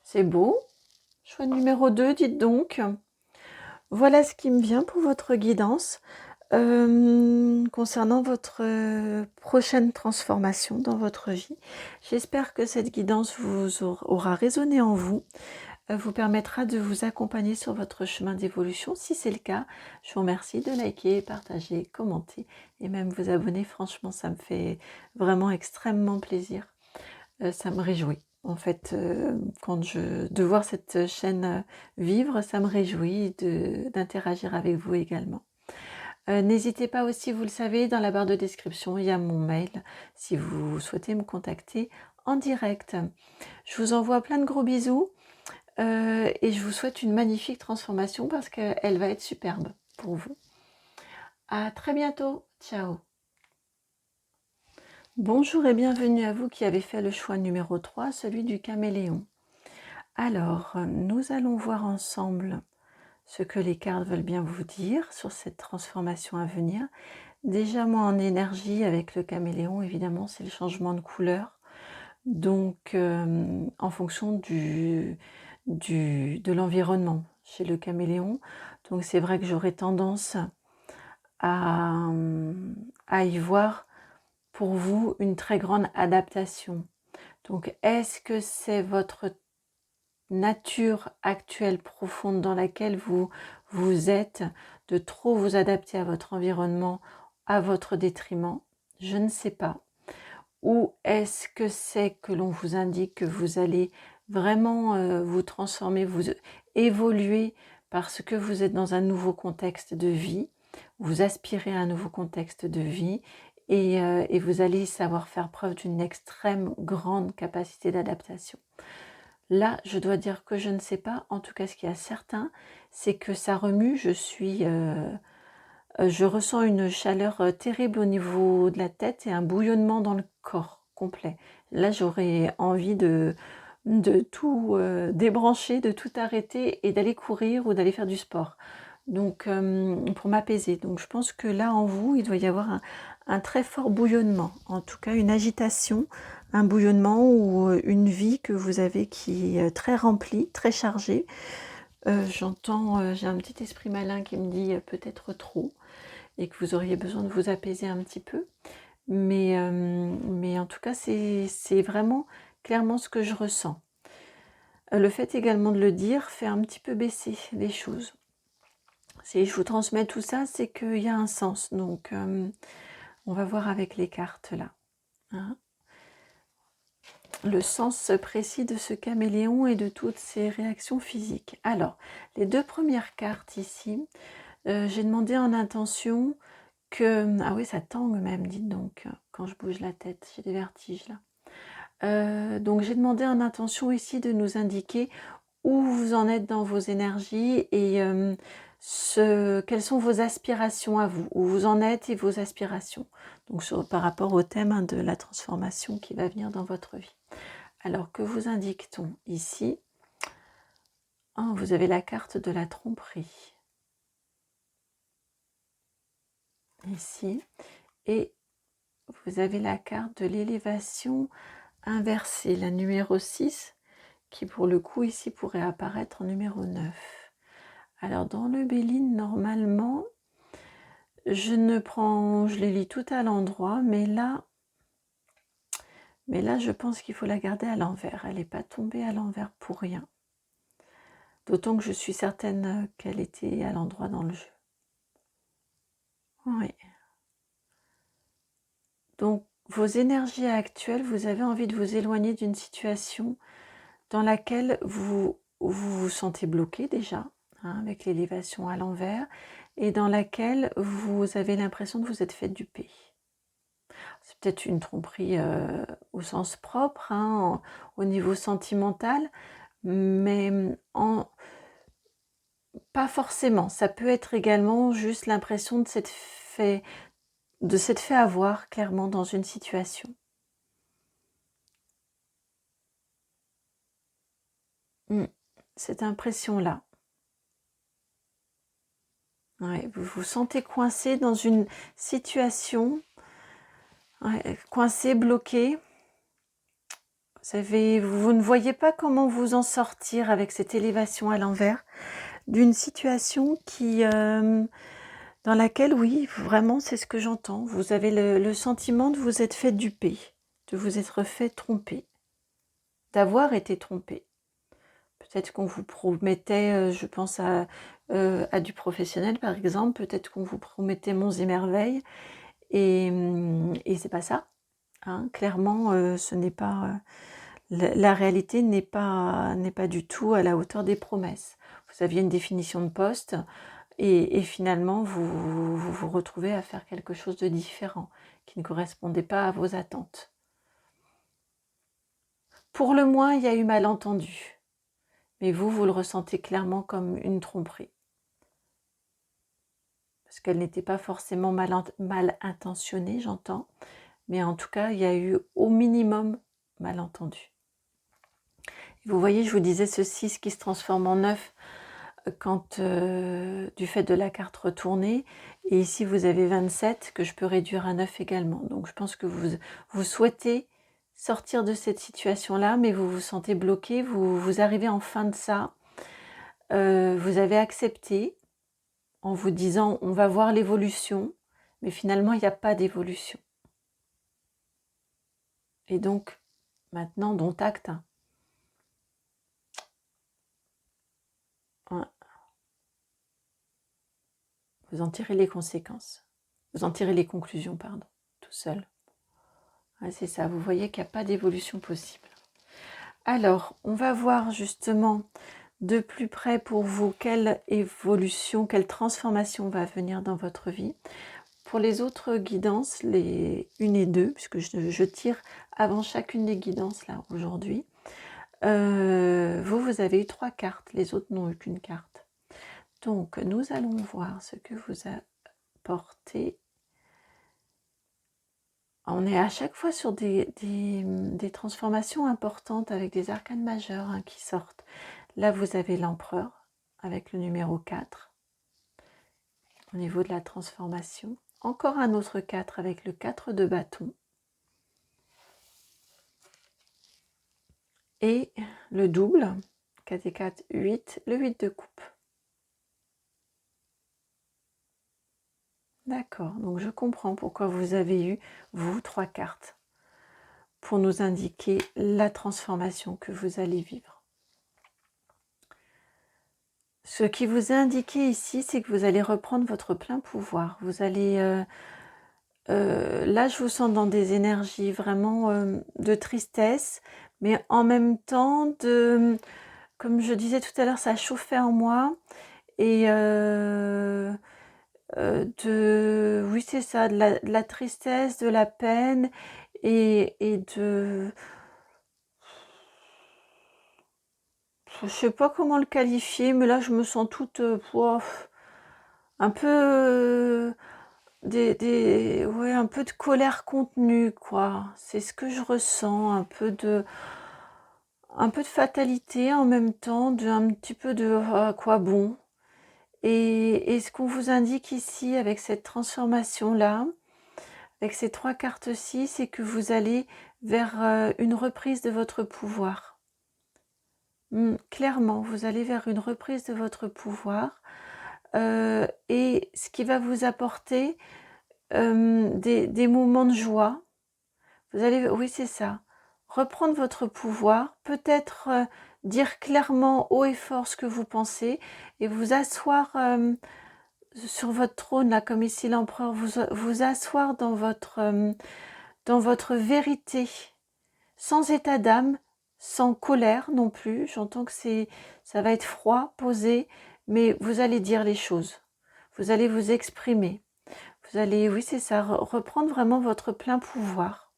C'est beau. Choix numéro 2, dites donc. Voilà ce qui me vient pour votre guidance concernant votre prochaine transformation dans votre vie. J'espère que cette guidance vous aura résonné en vous, vous permettra de vous accompagner sur votre chemin d'évolution. Si c'est le cas, je vous remercie de liker, partager, commenter et même vous abonner. Franchement, ça me fait vraiment extrêmement plaisir. Ça me réjouit. En fait, de voir cette chaîne vivre, ça me réjouit d'interagir avec vous également. N'hésitez pas aussi, vous le savez, dans la barre de description, il y a mon mail si vous souhaitez me contacter en direct. Je vous envoie plein de gros bisous et je vous souhaite une magnifique transformation parce qu'elle va être superbe pour vous. À très bientôt. Ciao. Bonjour et bienvenue à vous qui avez fait le choix numéro 3, celui du caméléon. Alors, nous allons voir ensemble ce que les cartes veulent bien vous dire sur cette transformation à venir. Déjà, moi, en énergie, avec le caméléon, évidemment, c'est le changement de couleur. Donc, en fonction de l'environnement chez le caméléon. Donc, c'est vrai que j'aurais tendance à y voir pour vous une très grande adaptation. Donc, est-ce que c'est votre nature actuelle profonde dans laquelle vous êtes, de trop vous adapter à votre environnement à votre détriment? Je ne sais pas. Ou est-ce que c'est que l'on vous indique que vous allez vraiment vous transformer, vous évoluer parce que vous êtes dans un nouveau contexte de vie, vous aspirez à un nouveau contexte de vie et vous allez savoir faire preuve d'une extrême grande capacité d'adaptation. Là, je dois dire que je ne sais pas. En tout cas, ce qui est certain, c'est que ça remue. Je ressens une chaleur terrible au niveau de la tête et un bouillonnement dans le corps complet. Là, j'aurais envie de tout débrancher, de tout arrêter et d'aller courir ou d'aller faire du sport. Donc, pour m'apaiser. Donc, je pense que là, en vous, il doit y avoir un très fort bouillonnement. En tout cas, une agitation, un bouillonnement ou une vie que vous avez qui est très remplie, très chargée. J'entends, j'ai un petit esprit malin qui me dit peut-être trop et que vous auriez besoin de vous apaiser un petit peu. Mais en tout cas, c'est vraiment clairement ce que je ressens. Le fait également de le dire fait un petit peu baisser les choses. Si je vous transmets tout ça, c'est qu'il y a un sens. Donc, on va voir avec les cartes là. Hein, le sens précis de ce caméléon et de toutes ses réactions physiques. Alors, les deux premières cartes ici, j'ai demandé en intention que... Ah oui, ça tangue même, dites donc, quand je bouge la tête, j'ai des vertiges là. Donc j'ai demandé en intention ici de nous indiquer où vous en êtes dans vos énergies et quelles sont vos aspirations à vous, où vous en êtes et vos aspirations. Donc par rapport au thème de la transformation qui va venir dans votre vie. Alors que vous indique-t-on ici? Oh, vous avez la carte de la tromperie. Ici. Et vous avez la carte de l'élévation inversée, la numéro 6, qui pour le coup ici pourrait apparaître en numéro 9. Alors dans le Béline, normalement, je les lis toutes à l'endroit, mais là, je pense qu'il faut la garder à l'envers. Elle n'est pas tombée à l'envers pour rien. D'autant que je suis certaine qu'elle était à l'endroit dans le jeu. Oui. Donc, vos énergies actuelles, vous avez envie de vous éloigner d'une situation dans laquelle vous sentez bloqué déjà, hein, avec l'élévation à l'envers, et dans laquelle vous avez l'impression de vous être fait duper. C'est peut-être une tromperie au sens propre, hein, au niveau sentimental, mais pas forcément. Ça peut être également juste l'impression de s'être fait avoir clairement dans une situation. Cette impression-là. Ouais, vous vous sentez coincé dans une situation, coincé, bloqué. Vous ne voyez pas comment vous en sortir avec cette élévation à l'envers d'une situation dans laquelle, oui, vraiment, c'est ce que j'entends. Vous avez le sentiment de vous être fait duper, de vous être fait tromper, d'avoir été trompé. Peut-être qu'on vous promettait, je pense à du professionnel par exemple, peut-être qu'on vous promettait monts et merveilles, et c'est pas ça. Hein. Clairement, ce n'est pas... la réalité n'est pas du tout à la hauteur des promesses. Vous aviez une définition de poste, et finalement, vous retrouvez à faire quelque chose de différent, qui ne correspondait pas à vos attentes. Pour le moins, il y a eu malentendu. Mais vous le ressentez clairement comme une tromperie. Parce qu'elle n'était pas forcément mal intentionnée, j'entends. Mais en tout cas, il y a eu au minimum malentendu. Vous voyez, je vous disais ce 6 qui se transforme en 9 quand, du fait de la carte retournée. Et ici, vous avez 27 que je peux réduire à 9 également. Donc, je pense que vous souhaitez sortir de cette situation-là, mais vous vous sentez bloqué. Vous arrivez en fin de ça. Vous avez accepté en vous disant on va voir l'évolution, mais finalement il n'y a pas d'évolution. Et donc maintenant, dont acte. Ouais. Vous en tirez les conséquences. Vous en tirez les conclusions, pardon, tout seul. Ouais, c'est ça, vous voyez qu'il n'y a pas d'évolution possible. Alors, on va voir justement de plus près pour vous quelle évolution, quelle transformation va venir dans votre vie. Pour les autres guidances, les 1 et 2, puisque je tire avant chacune des guidances là aujourd'hui, Vous avez eu 3 cartes, les autres n'ont eu qu'une carte. Donc, nous allons voir ce que vous apportez. On est à chaque fois sur des transformations importantes avec des arcanes majeures hein, qui sortent. Là, vous avez l'empereur avec le numéro 4 au niveau de la transformation. Encore un autre 4 avec le 4 de bâton. Et le double, 4 et 4, 8, le 8 de coupe. D'accord, donc je comprends pourquoi vous avez eu, vous, 3 cartes pour nous indiquer la transformation que vous allez vivre. Ce qui vous est indiqué ici, c'est que vous allez reprendre votre plein pouvoir. Vous allez... là, je vous sens dans des énergies vraiment de tristesse, mais en même temps, comme je disais tout à l'heure, ça chauffait en moi. Et oui, c'est ça, de la tristesse, de la peine et de... Je sais pas comment le qualifier, mais là, je me sens toute... un peu... ouais, un peu de colère contenue, quoi. C'est ce que je ressens, un peu de fatalité en même temps, un petit peu de quoi bon. Et ce qu'on vous indique ici avec cette transformation-là, avec ces 3 cartes-ci, c'est que vous allez vers une reprise de votre pouvoir. Clairement, vous allez vers une reprise de votre pouvoir. Et ce qui va vous apporter des moments de joie. Vous allez, oui, c'est ça. Reprendre votre pouvoir, peut-être dire clairement haut et fort ce que vous pensez et vous asseoir sur votre trône, là, comme ici l'empereur, vous asseoir dans votre vérité, sans état d'âme, sans colère non plus. J'entends que ça va être froid, posé, mais vous allez dire les choses. Vous allez vous exprimer. Vous allez, oui, c'est ça, reprendre vraiment votre plein pouvoir.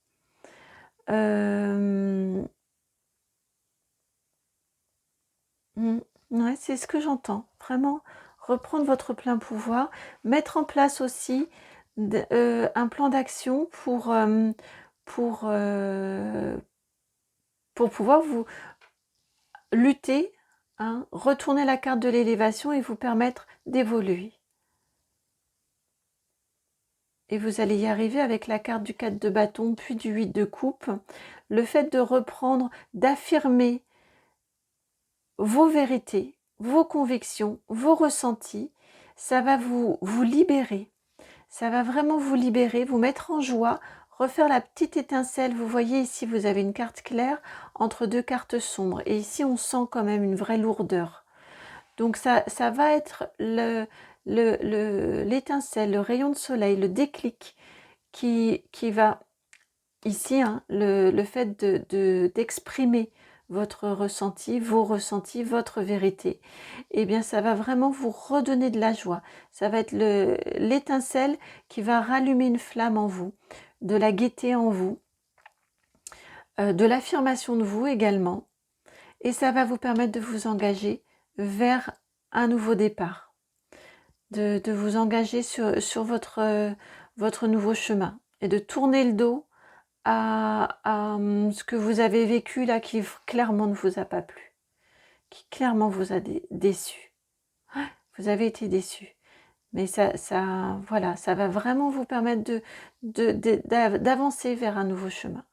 Ouais, c'est ce que j'entends. Vraiment, reprendre votre plein pouvoir, mettre en place aussi un plan d'action pour, pour pouvoir vous lutter, hein, retourner la carte de l'élévation et vous permettre d'évoluer. Et vous allez y arriver avec la carte du 4 de bâton, puis du 8 de coupe. Le fait de reprendre, d'affirmer vos vérités, vos convictions, vos ressentis, ça va vous libérer. Ça va vraiment vous libérer, vous mettre en joie, refaire la petite étincelle. Vous voyez ici, vous avez une carte claire entre 2 cartes sombres. Et ici, on sent quand même une vraie lourdeur. Donc ça va être l'étincelle, le rayon de soleil, le déclic qui va, ici, hein, le fait d'exprimer votre ressenti, vos ressentis, votre vérité, eh bien ça va vraiment vous redonner de la joie. Ça va être l'étincelle qui va rallumer une flamme en vous, de la gaieté en vous, de l'affirmation de vous également. Et ça va vous permettre de vous engager vers un nouveau départ, de vous engager sur votre nouveau chemin et de tourner le dos à ce que vous avez vécu là qui clairement ne vous a pas plu, qui clairement vous a déçu. Vous avez été déçu. Mais voilà, ça va vraiment vous permettre d'avancer vers un nouveau chemin.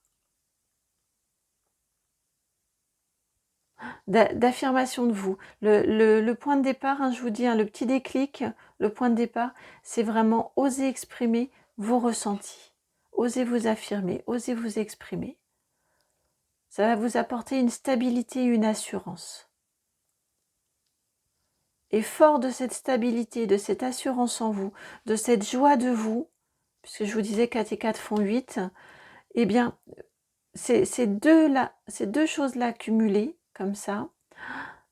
D'affirmation de vous. Le point de départ, hein, je vous dis, hein, le petit déclic, le point de départ, c'est vraiment oser exprimer vos ressentis. Osez vous affirmer, osez vous exprimer. Ça va vous apporter une stabilité et une assurance. Et fort de cette stabilité, de cette assurance en vous, de cette joie de vous, puisque je vous disais 4 et 4 font 8, eh bien, ces deux choses-là cumulées, comme ça,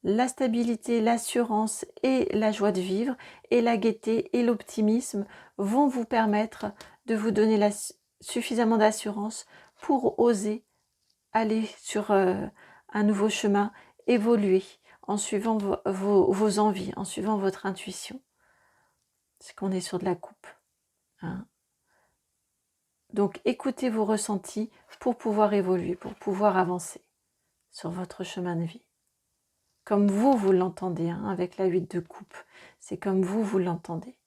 la stabilité, l'assurance et la joie de vivre, et la gaieté et l'optimisme vont vous permettre de vous donner suffisamment d'assurance pour oser aller sur un un nouveau chemin, évoluer en suivant vos envies, en suivant votre intuition. C'est qu'on est sur de la coupe. Hein. Donc écoutez vos ressentis pour pouvoir évoluer, pour pouvoir avancer sur votre chemin de vie. Comme vous l'entendez, hein, avec la 8 de coupe. C'est comme vous l'entendez.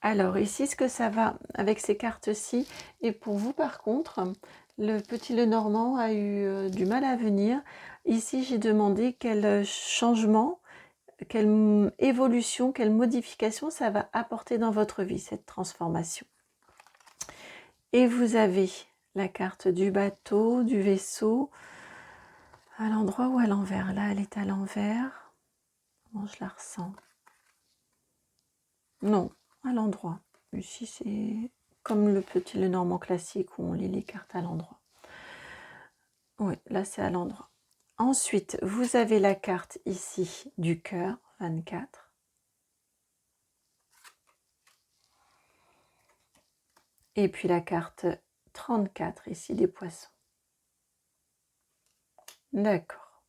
Alors ici, ce que ça va avec ces cartes-ci, et pour vous par contre, le petit Lenormand a eu du mal à venir. Ici, j'ai demandé quel changement, quelle évolution, quelle modification ça va apporter dans votre vie, cette transformation. Et vous avez la carte du bateau, du vaisseau, à l'endroit ou à l'envers. Là, elle est à l'envers. Comment je la ressens? Non, à l'endroit. Ici, c'est comme le petit Lenormand classique où on lit les cartes à l'endroit. Oui, là, c'est à l'endroit. Ensuite, vous avez la carte ici du cœur, 24. Et puis la carte 34, ici, des poissons. D'accord.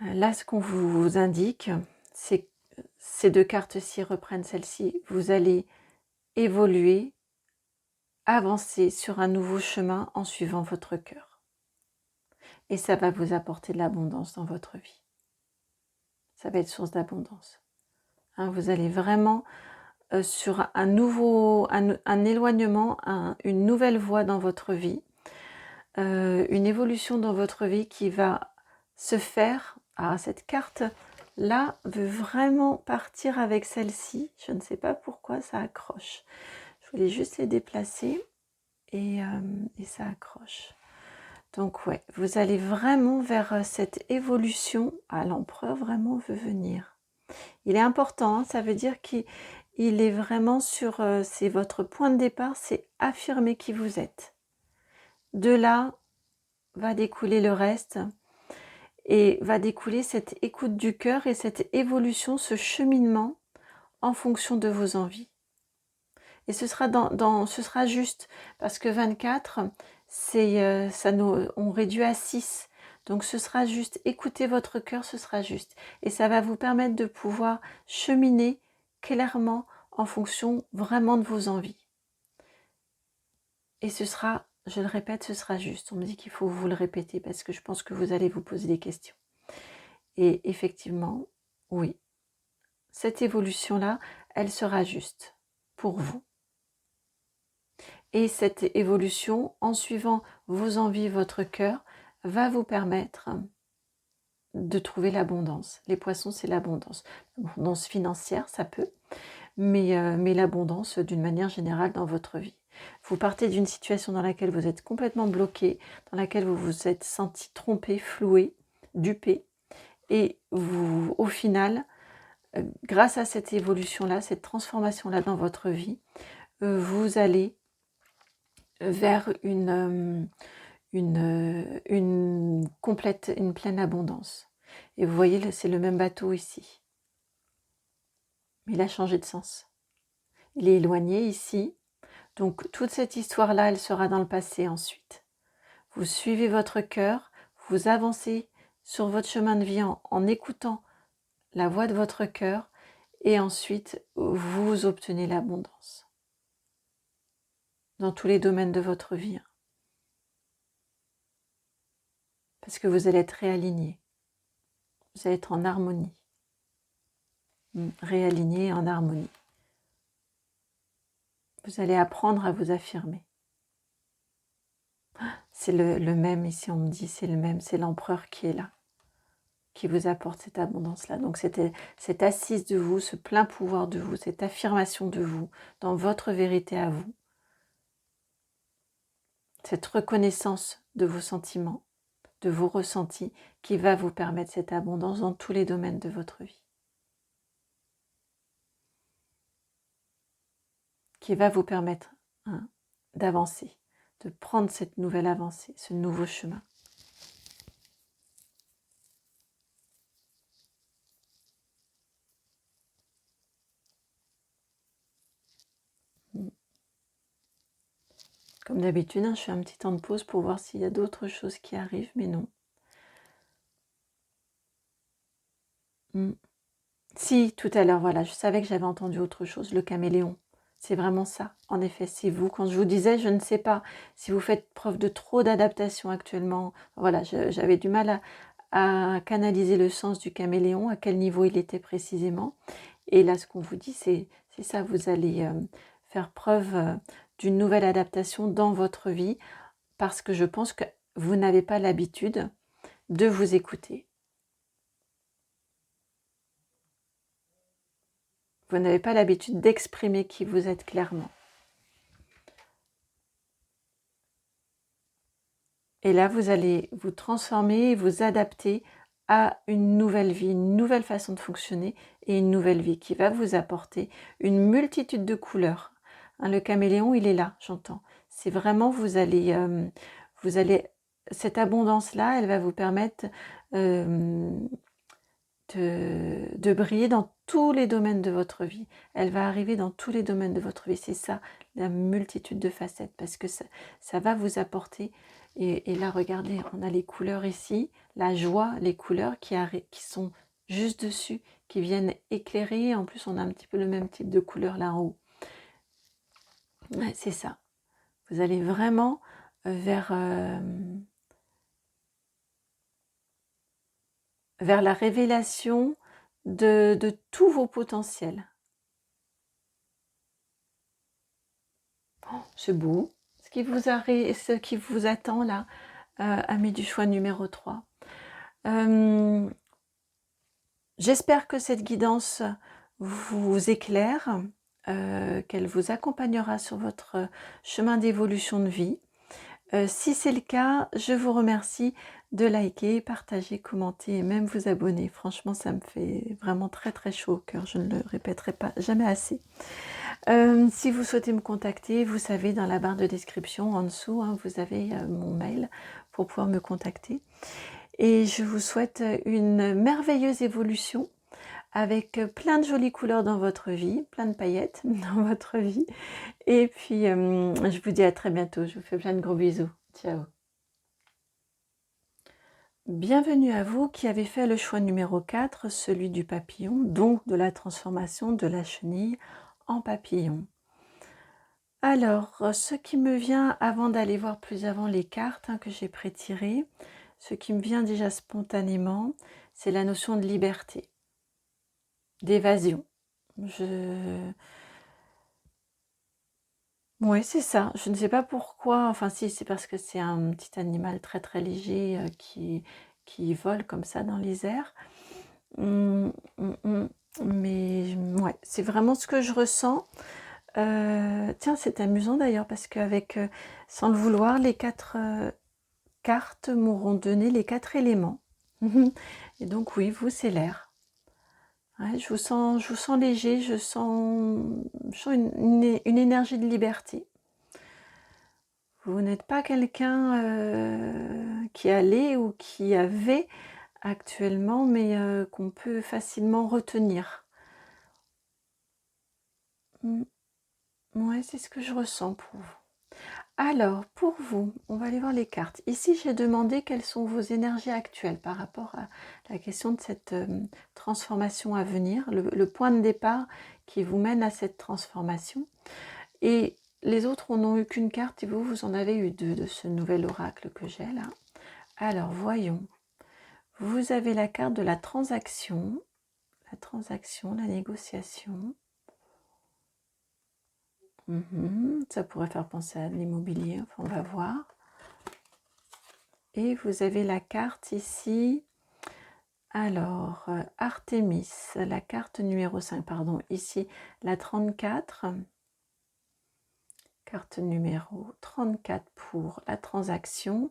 Là, ce qu'on vous indique, c'est que ces deux cartes-ci reprennent celle-ci. Vous allez évoluer, avancer sur un nouveau chemin en suivant votre cœur. Et ça va vous apporter de l'abondance dans votre vie. Ça va être source d'abondance. Hein, vous allez vraiment sur un éloignement, une nouvelle voie dans votre vie, une évolution dans votre vie qui va se faire. Ah, cette carte-là veut vraiment partir avec celle-ci. Je ne sais pas pourquoi ça accroche. Je voulais juste les déplacer et ça accroche. Donc ouais, vous allez vraiment vers cette évolution. Ah, l'empereur vraiment veut venir. Il est important, hein, ça veut dire qu'il est vraiment sur, c'est votre point de départ, c'est affirmer qui vous êtes. De là va découler le reste et va découler cette écoute du cœur et cette évolution, ce cheminement en fonction de vos envies. Et ce sera ce sera juste parce que 24, c'est on réduit à 6. Donc ce sera juste, écoutez votre cœur, ce sera juste. Et ça va vous permettre de pouvoir cheminer clairement en fonction vraiment de vos envies. Et ce sera, je le répète, ce sera juste. On me dit qu'il faut vous le répéter parce que je pense que vous allez vous poser des questions. Et effectivement, oui, cette évolution-là, elle sera juste pour vous. Et cette évolution, en suivant vos envies, votre cœur, va vous permettre de trouver l'abondance. Les poissons, c'est l'abondance. L'abondance financière, ça peut, mais l'abondance d'une manière générale dans votre vie. Vous partez d'une situation dans laquelle vous êtes complètement bloqué, dans laquelle vous vous êtes senti trompé, floué, dupé, et vous, au final, grâce à cette évolution-là, cette transformation-là dans votre vie, vous allez vers une pleine abondance. Et vous voyez, c'est le même bateau ici. Mais il a changé de sens. Il est éloigné ici. Donc toute cette histoire-là, elle sera dans le passé ensuite. Vous suivez votre cœur, vous avancez sur votre chemin de vie en écoutant la voix de votre cœur et ensuite vous obtenez l'abondance dans tous les domaines de votre vie. Parce que vous allez être réaligné. Vous allez être en harmonie. Réaligné en harmonie. Vous allez apprendre à vous affirmer. C'est le même ici, on me dit, c'est le même, c'est l'empereur qui est là, qui vous apporte cette abondance-là. Donc cette assise de vous, ce plein pouvoir de vous, cette affirmation de vous, dans votre vérité à vous, cette reconnaissance de vos sentiments, de vos ressentis, qui va vous permettre cette abondance dans tous les domaines de votre vie. Qui va vous permettre d'avancer, de prendre cette nouvelle avancée, ce nouveau chemin. Comme d'habitude, hein, je fais un petit temps de pause pour voir s'il y a d'autres choses qui arrivent, mais non. Mm. Si, tout à l'heure, voilà, je savais que j'avais entendu autre chose, le caméléon. C'est vraiment ça, en effet, c'est vous. Quand je vous disais, je ne sais pas si vous faites preuve de trop d'adaptation actuellement. Voilà, j'avais du mal à canaliser le sens du caméléon, à quel niveau il était précisément. Et là, ce qu'on vous dit, c'est ça, vous allez faire preuve d'une nouvelle adaptation dans votre vie, parce que je pense que vous n'avez pas l'habitude de vous écouter. Vous n'avez pas l'habitude d'exprimer qui vous êtes clairement. Et là, vous allez vous transformer et vous adapter à une nouvelle vie, une nouvelle façon de fonctionner et une nouvelle vie qui va vous apporter une multitude de couleurs. Hein, le caméléon, il est là, j'entends. C'est vraiment, vous allez, cette abondance-là, elle va vous permettre de briller dans tous les domaines de votre vie. Elle va arriver dans tous les domaines de votre vie. C'est ça, la multitude de facettes, parce que ça va vous apporter. Et là, regardez, on a les couleurs ici, la joie, les couleurs qui sont juste dessus, qui viennent éclairer. En plus, on a un petit peu le même type de couleur là en haut. Ouais, c'est ça. Vous allez vraiment vers la révélation de tous vos potentiels. Oh, c'est beau. Ce qui vous attend là, ami du choix numéro 3. J'espère que cette guidance vous éclaire, qu'elle vous accompagnera sur votre chemin d'évolution de vie. Si c'est le cas, je vous remercie de liker, partager, commenter et même vous abonner. Franchement, ça me fait vraiment très très chaud au cœur. Je ne le répéterai pas jamais assez. Si vous souhaitez me contacter, vous savez, dans la barre de description en dessous, hein, vous avez mon mail pour pouvoir me contacter. Et je vous souhaite une merveilleuse évolution avec plein de jolies couleurs dans votre vie, plein de paillettes dans votre vie. Et puis, je vous dis à très bientôt. Je vous fais plein de gros bisous. Ciao. Bienvenue à vous qui avez fait le choix numéro 4, celui du papillon, donc de la transformation de la chenille en papillon. Alors, ce qui me vient, avant d'aller voir plus avant les cartes que j'ai pré-tirées, ce qui me vient déjà spontanément, c'est la notion de liberté, d'évasion. Oui, c'est ça. Je ne sais pas pourquoi. Enfin, si, c'est parce que c'est un petit animal très très léger qui vole comme ça dans les airs. Mais ouais, c'est vraiment ce que je ressens. Tiens, c'est amusant d'ailleurs parce qu'avec, sans le vouloir, les 4 cartes m'auront donné les 4 éléments. Et donc oui, vous, c'est l'air. Ouais, je vous sens léger, je sens une énergie de liberté. Vous n'êtes pas quelqu'un qui allait ou qui avait actuellement, mais qu'on peut facilement retenir. Ouais, c'est ce que je ressens pour vous. Alors, pour vous, on va aller voir les cartes. Ici, j'ai demandé quelles sont vos énergies actuelles par rapport à la question de cette transformation à venir, le point de départ qui vous mène à cette transformation. Et les autres n'ont eu qu'une carte et vous en avez eu 2 de ce nouvel oracle que j'ai là. Alors, voyons. Vous avez la carte de la transaction, la négociation. Ça pourrait faire penser à l'immobilier, enfin, on va voir. Et vous avez la carte ici, alors Artémis, la carte numéro 5, pardon, ici la 34, carte numéro 34 pour la transaction.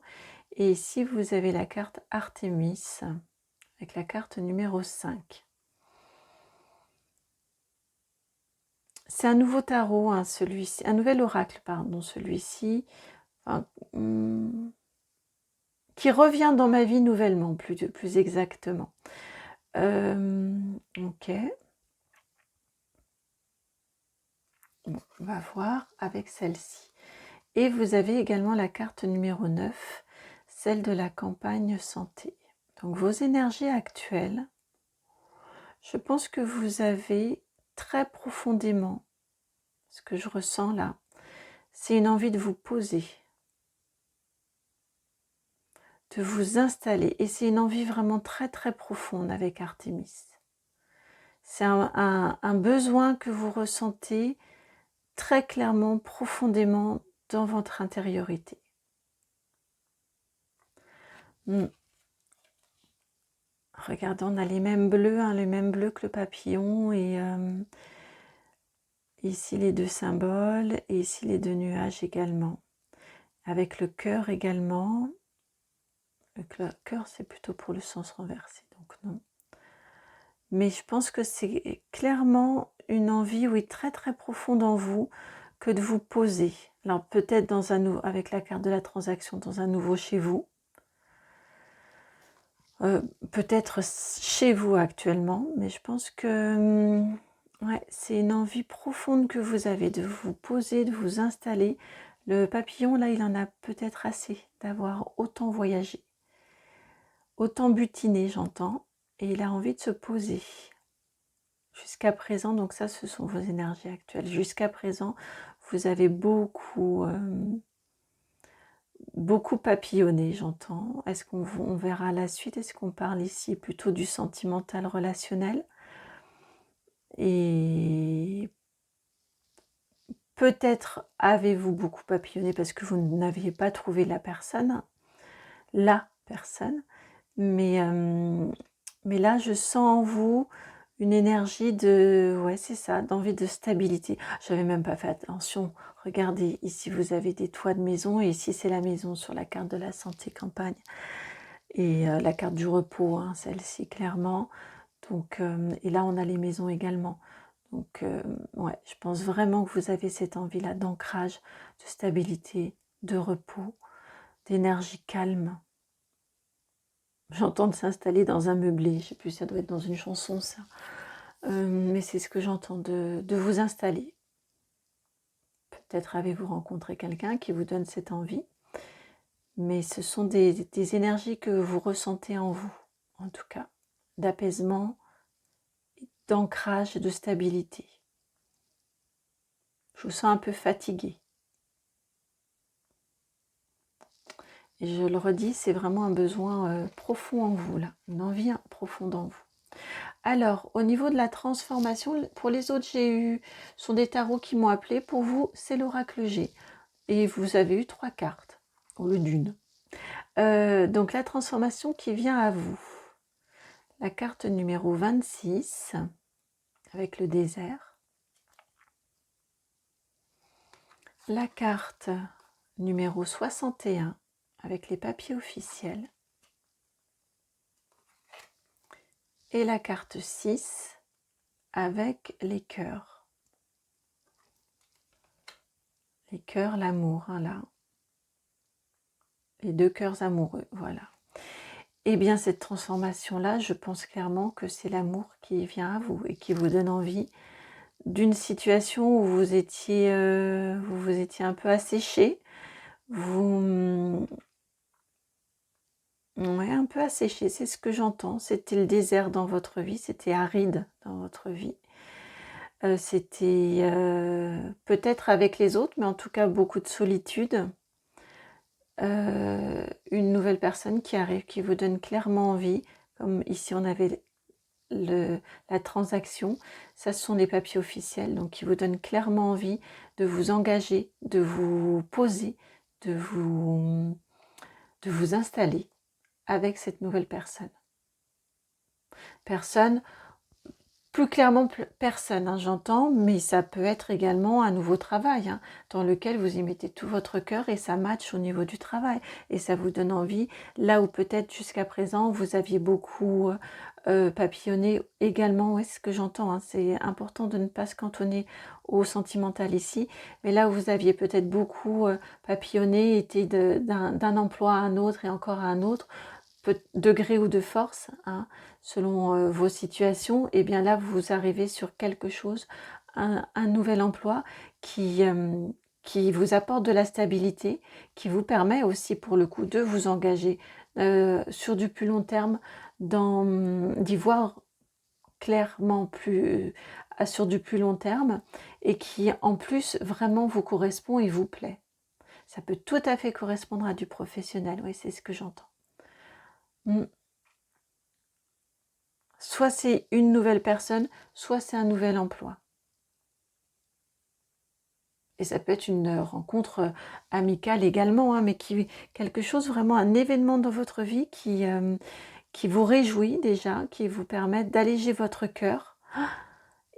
Et ici vous avez la carte Artémis avec la carte numéro 5. C'est un nouveau tarot, hein, celui-ci, un nouvel oracle, pardon, celui-ci. Enfin, qui revient dans ma vie nouvellement, plus exactement. Ok. Bon, on va voir avec celle-ci. Et vous avez également la carte numéro 9, celle de la campagne santé. Donc vos énergies actuelles, je pense que vous avez très profondément, ce que je ressens là, c'est une envie de vous poser, de vous installer. Et c'est une envie vraiment très très profonde avec Artémis. C'est un besoin que vous ressentez très clairement, profondément dans votre intériorité. Regardez, on a les mêmes bleus, hein, les mêmes bleus que le papillon, et ici les deux symboles, et ici les deux nuages également. Avec le cœur également. Le cœur, c'est plutôt pour le sens renversé, donc non. Mais je pense que c'est clairement une envie, oui, très très profonde en vous, que de vous poser. Alors peut-être avec la carte de la transaction, dans un nouveau chez vous. Peut-être chez vous actuellement, mais je pense que ouais, c'est une envie profonde que vous avez de vous poser, de vous installer. Le papillon, là, il en a peut-être assez d'avoir autant voyagé, autant butiné, j'entends, et il a envie de se poser. Jusqu'à présent, donc ça, ce sont vos énergies actuelles. Jusqu'à présent, vous avez beaucoup papillonné, j'entends. Est-ce qu'on verra la suite? Est-ce qu'on parle ici plutôt du sentimental relationnel? Et peut-être avez-vous beaucoup papillonné parce que vous n'aviez pas trouvé la personne, mais là, je sens en vous une énergie de, ouais, c'est ça, d'envie de stabilité. J'avais même pas fait attention. Regardez, ici vous avez des toits de maison, et ici c'est la maison sur la carte de la santé campagne, et la carte du repos, hein, celle-ci clairement. Donc, et là on a les maisons également. Donc, ouais, je pense vraiment que vous avez cette envie-là d'ancrage, de stabilité, de repos, d'énergie calme. J'entends de s'installer dans un meublé, je sais plus, ça doit être dans une chanson ça. Mais c'est ce que j'entends, de vous installer. Peut-être avez-vous rencontré quelqu'un qui vous donne cette envie, mais ce sont des énergies que vous ressentez en vous, en tout cas, d'apaisement, d'ancrage, de stabilité. Je vous sens un peu fatigué. Et je le redis, c'est vraiment un besoin profond en vous, là, une envie profonde en vous. Alors, au niveau de la transformation, pour les autres, ce sont des tarots qui m'ont appelé. Pour vous, c'est l'oracle G. Et vous avez eu 3 cartes, au lieu d'une. Donc, la transformation qui vient à vous. La carte numéro 26, avec le désert. La carte numéro 61, avec les papiers officiels. Et la carte 6, avec les cœurs. Les cœurs, l'amour, hein, là. Les 2 cœurs amoureux, voilà. Et bien cette transformation-là, je pense clairement que c'est l'amour qui vient à vous et qui vous donne envie d'une situation où vous étiez un peu asséché, ouais, un peu asséché, c'est ce que j'entends. C'était le désert dans votre vie, c'était aride dans votre vie. C'était peut-être avec les autres, mais en tout cas beaucoup de solitude. Une nouvelle personne qui arrive, qui vous donne clairement envie, comme ici on avait la transaction, ça ce sont des papiers officiels, donc qui vous donnent clairement envie de vous engager, de vous poser, de vous installer avec cette nouvelle personne. Plus clairement personne, hein, j'entends, mais ça peut être également un nouveau travail, hein, dans lequel vous y mettez tout votre cœur et ça match au niveau du travail. Et ça vous donne envie, là où peut-être jusqu'à présent vous aviez beaucoup papillonné également, ouais, c'est ce que j'entends, hein, c'est important de ne pas se cantonner au sentimental ici, mais là où vous aviez peut-être beaucoup papillonné, été d'un emploi à un autre et encore à un autre, de gré ou de force, hein, selon vos situations, et bien là vous arrivez sur quelque chose, un nouvel emploi qui qui vous apporte de la stabilité, qui vous permet aussi pour le coup de vous engager sur du plus long terme, d'y voir clairement plus sur du plus long terme, et qui en plus vraiment vous correspond et vous plaît. Ça peut tout à fait correspondre à du professionnel, oui, c'est ce que j'entends. Soit c'est une nouvelle personne, soit c'est un nouvel emploi. Et ça peut être une rencontre amicale également, hein, mais quelque chose vraiment, un événement dans votre vie qui vous réjouit déjà, qui vous permet d'alléger votre cœur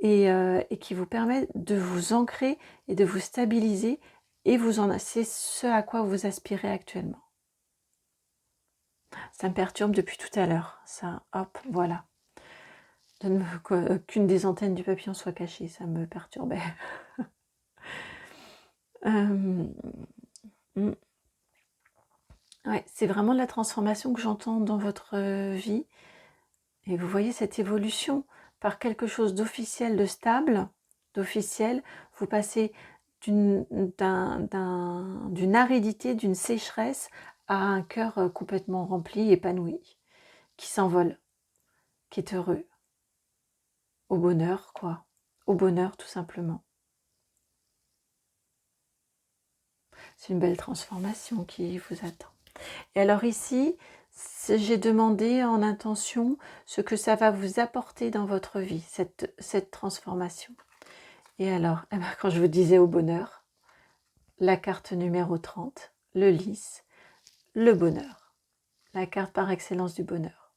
et qui vous permet de vous ancrer et de vous stabiliser, et c'est ce à quoi vous aspirez actuellement. Ça me perturbe depuis tout à l'heure, ça, hop, voilà. Qu'une des antennes du papillon soit cachée, ça me perturbait. Ouais, c'est vraiment de la transformation que j'entends dans votre vie. Et vous voyez cette évolution par quelque chose d'officiel, de stable, d'officiel. Vous passez d'une aridité, d'une sécheresse à un cœur complètement rempli, épanoui, qui s'envole, qui est heureux. Au bonheur, quoi. Au bonheur, tout simplement. C'est une belle transformation qui vous attend. Et alors ici, j'ai demandé en intention ce que ça va vous apporter dans votre vie, cette transformation. Et alors, quand je vous disais au bonheur, la carte numéro 30, le lys, le bonheur, la carte par excellence du bonheur.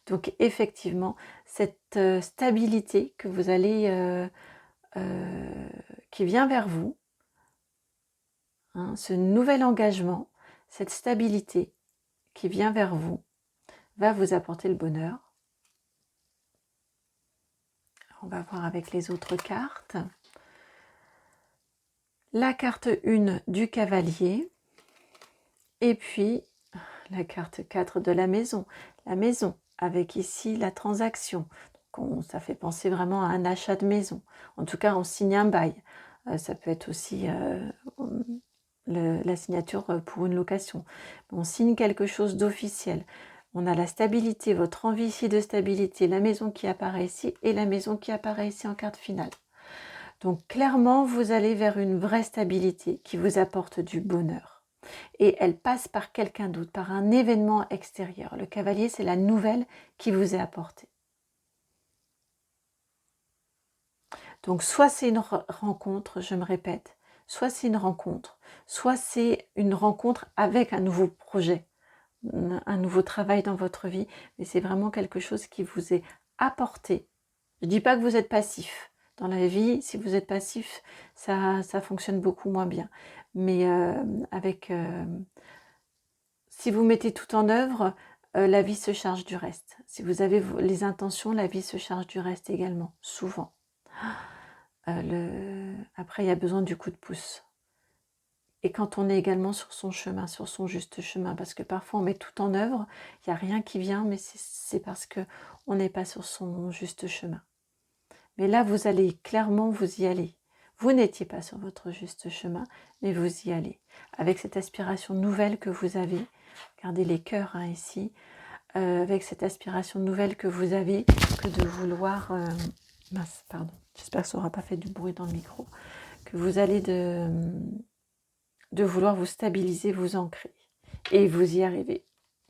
Donc effectivement, cette stabilité que vous allez, qui vient vers vous, hein, ce nouvel engagement, cette stabilité qui vient vers vous, va vous apporter le bonheur. On va voir avec les autres cartes. La carte 1 du cavalier, et puis la carte 4 de la maison, avec ici la transaction. Donc ça fait penser vraiment à un achat de maison. En tout cas, on signe un bail. Ça peut être aussi la signature pour une location. On signe quelque chose d'officiel. On a la stabilité, votre envie ici de stabilité, la maison qui apparaît ici et la maison qui apparaît ici en carte finale. Donc clairement, vous allez vers une vraie stabilité qui vous apporte du bonheur. Et elle passe par quelqu'un d'autre, par un événement extérieur. Le cavalier, c'est la nouvelle qui vous est apportée. Donc soit c'est une rencontre, je me répète, soit c'est une rencontre, soit c'est une rencontre avec un nouveau projet, un nouveau travail dans votre vie, mais c'est vraiment quelque chose qui vous est apporté. Je ne dis pas que vous êtes passif. Dans la vie, si vous êtes passif, ça fonctionne beaucoup moins bien. Mais si vous mettez tout en œuvre, la vie se charge du reste. Si vous avez les intentions, la vie se charge du reste également, souvent. Après, il y a besoin du coup de pouce. Et quand on est également sur son chemin, sur son juste chemin, parce que parfois on met tout en œuvre, il n'y a rien qui vient, mais c'est parce qu'on n'est pas sur son juste chemin. Mais là, vous allez clairement vous y aller. Vous n'étiez pas sur votre juste chemin, mais vous y allez. Avec cette aspiration nouvelle que vous avez, regardez les cœurs ici, avec cette aspiration nouvelle que vous avez, que de vouloir... mince, pardon, j'espère que ça n'aura pas fait du bruit dans le micro. Que vous allez de vouloir vous stabiliser, vous ancrer. Et vous y arrivez.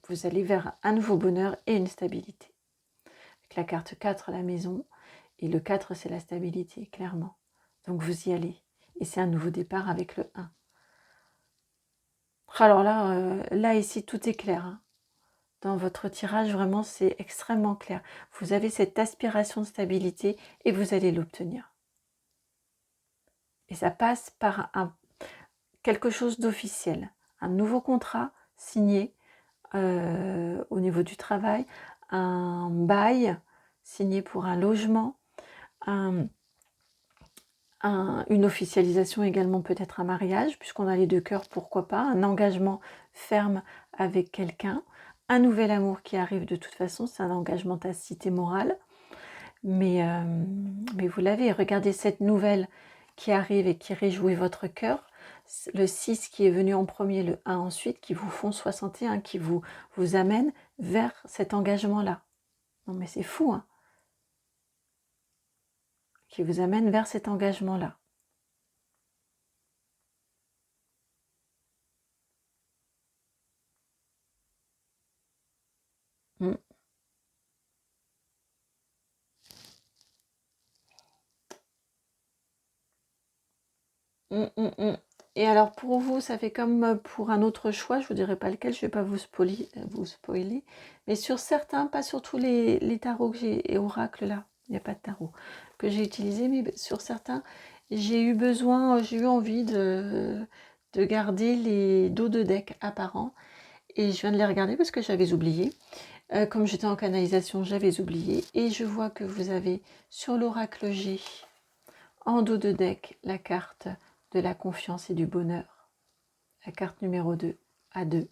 Vous allez vers un nouveau bonheur et une stabilité. Avec la carte 4, la maison, et le 4, c'est la stabilité, clairement. Donc vous y allez. Et c'est un nouveau départ avec le 1. Alors là ici, tout est clair. Hein. Dans votre tirage, vraiment, c'est extrêmement clair. Vous avez cette aspiration de stabilité et vous allez l'obtenir. Et ça passe par quelque chose d'officiel. Un nouveau contrat signé au niveau du travail, un bail signé pour un logement, une officialisation également, peut-être un mariage, puisqu'on a les deux cœurs, pourquoi pas, un engagement ferme avec quelqu'un, un nouvel amour qui arrive de toute façon, c'est un engagement tacite et moral, mais vous l'avez, regardez cette nouvelle qui arrive et qui réjouit votre cœur, le 6 qui est venu en premier, le 1 ensuite, qui vous font 61, qui vous amènent vers cet engagement-là. Non mais c'est fou, hein, qui vous amène vers cet engagement-là. Mm. Et alors pour vous, ça fait comme pour un autre choix, je vous dirai pas lequel, je vais pas vous spoiler, mais sur certains, pas sur tous les tarots que j'ai, et oracles là, il n'y a pas de tarot, que j'ai utilisé, mais sur certains, j'ai eu envie de garder les dos de deck apparents, et je viens de les regarder parce que j'avais oublié. Comme j'étais en canalisation, j'avais oublié, et je vois que vous avez sur l'oracle G, en dos de deck, la carte de la confiance et du bonheur. La carte numéro 2, à 2.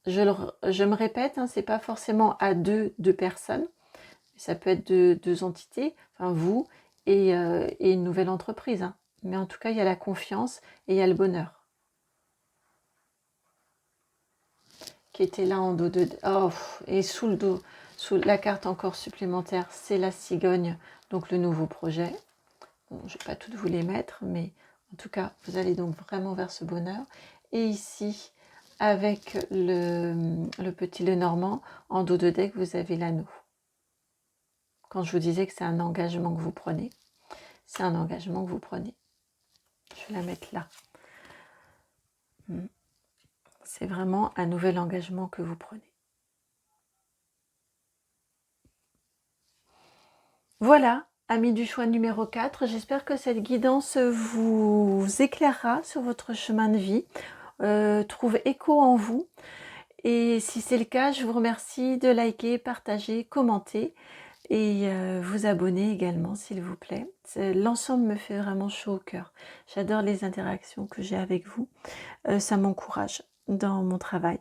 Je me répète, hein, c'est pas forcément à deux personnes, ça peut être deux entités, enfin vous et une nouvelle entreprise. Hein. Mais en tout cas, il y a la confiance et il y a le bonheur. Qui était là en dos de... Oh, et sous le dos, sous la carte encore supplémentaire, c'est la cigogne, donc le nouveau projet. Bon, je ne vais pas toutes vous les mettre, mais en tout cas, vous allez donc vraiment vers ce bonheur. Et ici, avec le petit Lenormand, en dos de deck, vous avez l'anneau. Quand je vous disais que c'est un engagement que vous prenez, c'est un engagement que vous prenez. Je vais la mettre là. C'est vraiment un nouvel engagement que vous prenez. Voilà, amis du choix numéro 4, j'espère que cette guidance vous éclairera sur votre chemin de vie, trouve écho en vous. Et si c'est le cas, je vous remercie de liker, partager, commenter et vous abonner également s'il vous plaît. L'ensemble me fait vraiment chaud au cœur. J'adore les interactions que j'ai avec vous. Ça m'encourage dans mon travail.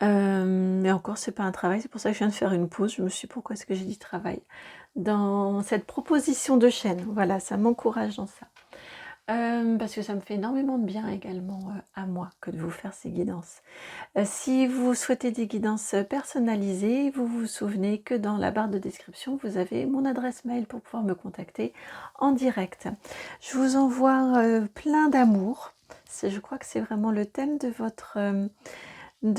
Mais encore, c'est pas un travail, c'est pour ça que je viens de faire une pause. Je me suis dit, pourquoi est-ce que j'ai dit travail? Dans cette proposition de chaîne, voilà, ça m'encourage dans ça. Parce que ça me fait énormément de bien également à moi que de vous faire ces guidances. Si vous souhaitez des guidances personnalisées, vous vous souvenez que dans la barre de description, vous avez mon adresse mail pour pouvoir me contacter en direct. Je vous envoie plein d'amour. Je crois que c'est vraiment le thème de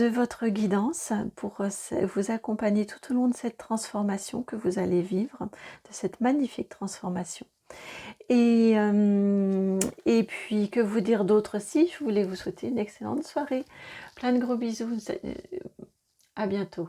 votre guidance pour vous accompagner tout au long de cette transformation que vous allez vivre, de cette magnifique transformation. Et puis, que vous dire d'autre si je voulais vous souhaiter une excellente soirée. Plein de gros bisous. À bientôt.